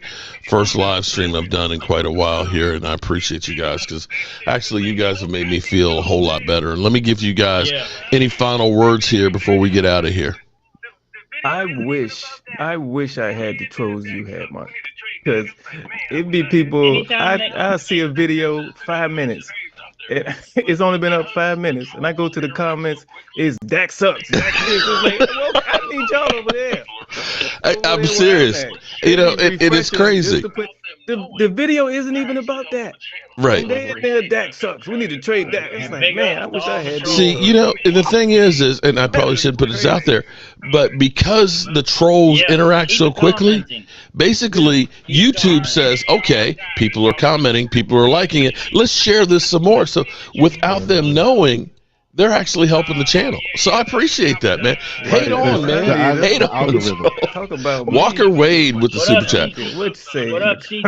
first live stream I've done in quite a while here, and I appreciate you guys because actually you guys have made me feel a whole lot better. And let me give you guys any final words here before we get out of here. I wish I had the trolls you had, Mark. Because it'd be people, I'll see a video, 5 minutes. It's only been up 5 minutes, and I go to the comments. It's Dak sucks. Dak this. It's like, well, I need y'all over there. I'm serious. You know, it is crazy. The video isn't even about that. Right. There, Dak sucks. We need to trade Dak. It's like, man, I wish I had. See, you know, the thing is, and I probably shouldn't put this out there, but because the trolls interact so quickly, basically YouTube says, okay, people are commenting, people are liking it. Let's share this some more. So without them knowing, they're actually helping the channel. So I appreciate that, man. Hate on, man. Hate on. Talk about Walker Wade with the super chat. What up, CT?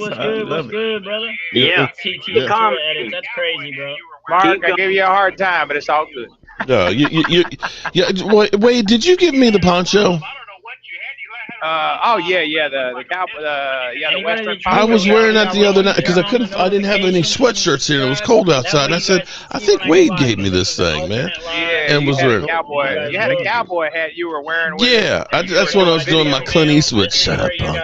What's good? What's good, brother? Yeah. CT edits. That's crazy, bro. Mark, I give you a hard time, but it's all good. No, Wade, did you give me the poncho? The Western. I was wearing that the other night because I didn't have any sweatshirts here. It was cold outside, and I said, I think Wade gave me this thing, man. Yeah, and was wearing. You had a cowboy hat you were wearing. Yeah, that's when I was doing my Clint Eastwood. Shut up, punk.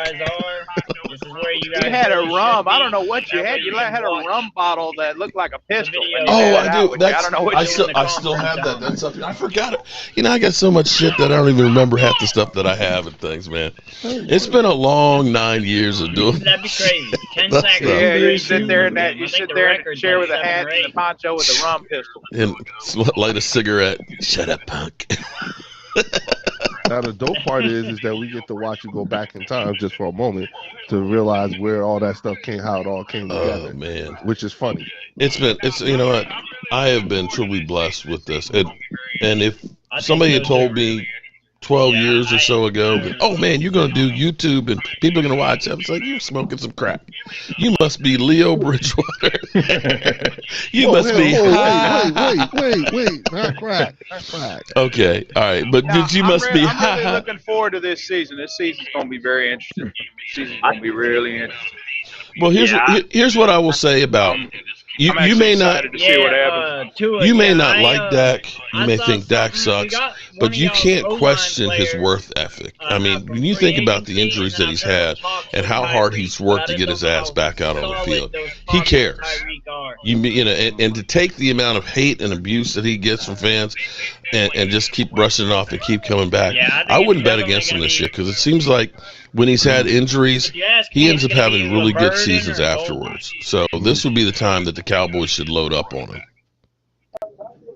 You had a rum. I don't know what you had. You had a rum bottle that looked like a pistol. Oh, I do. I don't know what I still have that. That's something I forgot it. You know, I got so much shit that I don't even remember half the stuff that I have and things, man. It's been a long 9 years of doing. That'd be crazy. 10 seconds. Yeah, you sit there in that. You sit there in the chair with a hat and the poncho with a rum pistol. And light a cigarette. Shut up, punk. Now the dope part is that we get to watch you go back in time just for a moment to realize where all that stuff came, how it all came together. Oh man, which is funny. It's you know what, I have been truly blessed with this. And if somebody had told me 12 years or so ago that, oh man, you're gonna do YouTube and people are gonna watch, I was like, you're smoking some crack. You must be Leo Bridgewater. You must be. Wait, not crack. Okay, all right, but you must be. I'm really looking forward to this season. This season's gonna be very interesting. This season's gonna be really interesting. Well, here's what I will say about. You may not you may not like Dak, you may think Dak sucks, but you can't question his work ethic. I mean, when you think about the injuries that he's had and how hard he's worked to get his ass back out on the field, he cares. You know, and to take the amount of hate and abuse that he gets from fans and just keep brushing it off and keep coming back, I wouldn't bet against him this year because it seems like when he's had injuries, he ends up having really good seasons afterwards. So this would be the time that the Cowboys should load up on him.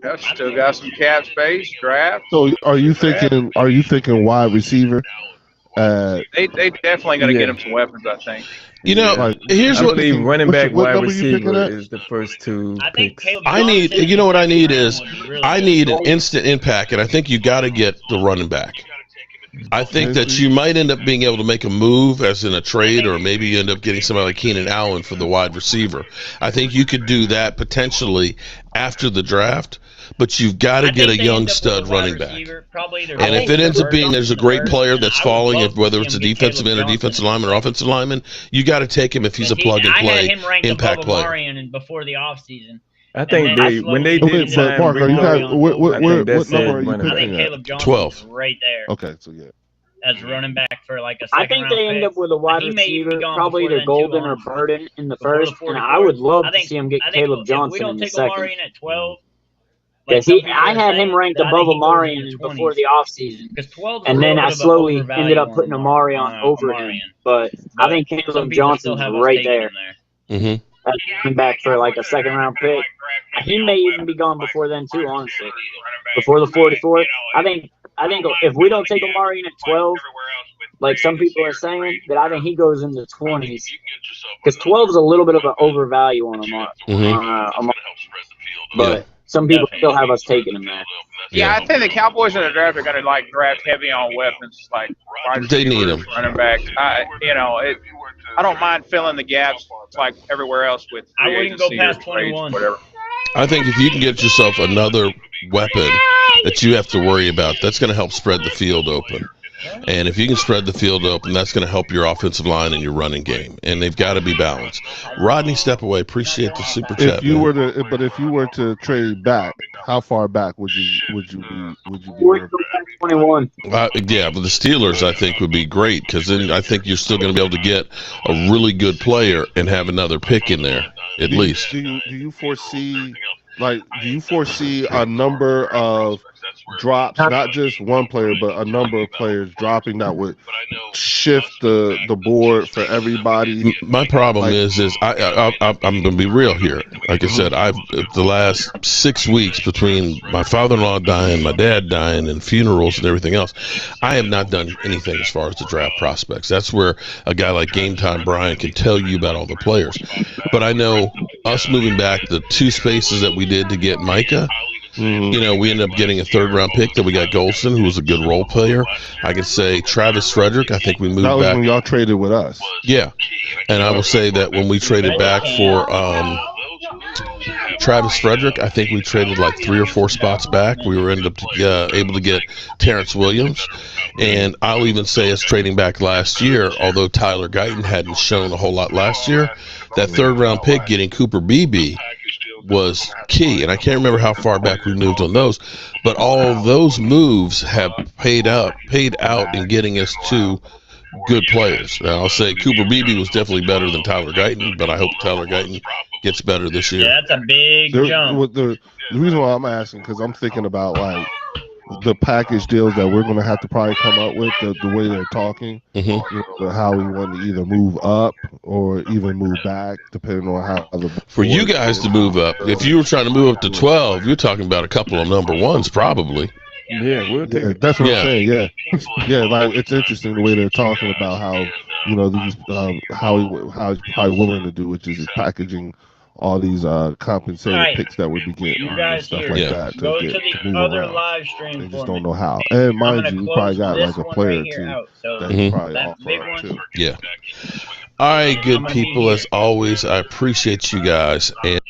Yeah, still got some cap space, draft. So are you thinking wide receiver? They definitely going to get him some weapons, I think. You know, here's what I believe: running back, wide receiver is the first two picks. I need. You know what I need is I need an instant impact, and I think you got to get the running back. I think that you might end up being able to make a move as in a trade, or maybe you end up getting somebody like Keenan Allen for the wide receiver. I think you could do that potentially after the draft, but you've got to get a young stud running back. And if it ends up being there's a great player that's falling, whether it's a defensive end or defensive lineman or offensive lineman, you got to take him if he's a plug-and-play impact player. Before the offseason. I think when they did sign Mark, what number are you I think Caleb Johnson 12. is right there. Okay, so yeah. As running back for like a second I think they end up with a wide receiver, probably either Golden or Burden in the first. And I would love to see him get Caleb Johnson in the second. We don't take Omarion at 12. Because I had him ranked above Omarion before the offseason. And then I slowly ended up putting Omarion over him. But I think Caleb Johnson's right there. Mm-hmm. Coming back for like a second round pick. He may even be gone before then too, honestly. Before the 44th. I think if we don't take Omarion at 12, like some people are saying, that I think he goes in the 20s. Because 12 is a little bit of an overvalue on Omarion. But some people still have us taking him there. Yeah, I think the Cowboys in the draft are going to like draft heavy on weapons, like they need them, running backs. I don't mind filling the gaps like everywhere else with I wouldn't go past 21. Whatever. I think if you can get yourself another weapon that you have to worry about, that's going to help spread the field open. And if you can spread the field open, that's going to help your offensive line and your running game. And they've got to be balanced. Rodney, step away. Appreciate the super chat. If you were to trade back, how far back would you be? 21. Yeah, but the Steelers I think would be great, because then I think you're still going to be able to get a really good player and have another pick in there at least. Do you foresee a number of drops, not just one player, but a number of players dropping that would shift the board for everybody? My problem is I'm going to be real here. Like I said, the last 6 weeks between my father-in-law dying, my dad dying, and funerals and everything else, I have not done anything as far as the draft prospects. That's where a guy like Game Time Brian can tell you about all the players. But I know us moving back the 2 spaces that we did to get Micah, you know, we ended up getting a 3rd-round pick that we got Golston, who was a good role player. I could say Travis Frederick, I think we moved back. That was when y'all traded with us. Yeah. And I will say that when we traded back for Travis Frederick, I think we traded like 3 or 4 spots back. We were ended up able to get Terrence Williams. And I'll even say us trading back last year, although Tyler Guyton hadn't shown a whole lot last year, that 3rd-round pick getting Cooper Beebe was key. And I can't remember how far back we moved on those, but all those moves have paid out in getting us to good players. Now, I'll say Cooper Beebe was definitely better than Tyler Guyton, but I hope Tyler Guyton gets better this year. Yeah, that's a big jump. The reason why I'm asking, because I'm thinking about like the package deals that we're going to have to probably come up with, the way they're talking, you know, how we want to either move up or even move back, depending on how for you guys to move up. If you were trying to move up to 12, you're talking about a couple of number ones probably. Yeah, that's what I'm saying. Yeah, like it's interesting the way they're talking about how, you know, these how he's probably willing to do, which is packaging all these compensated picks that would be getting and stuff like that Go to the other around. live stream. They just don't know how. And mind you, we probably got like a player or two that you probably offer up too. Yeah. All right, good people. As always, I appreciate you guys. And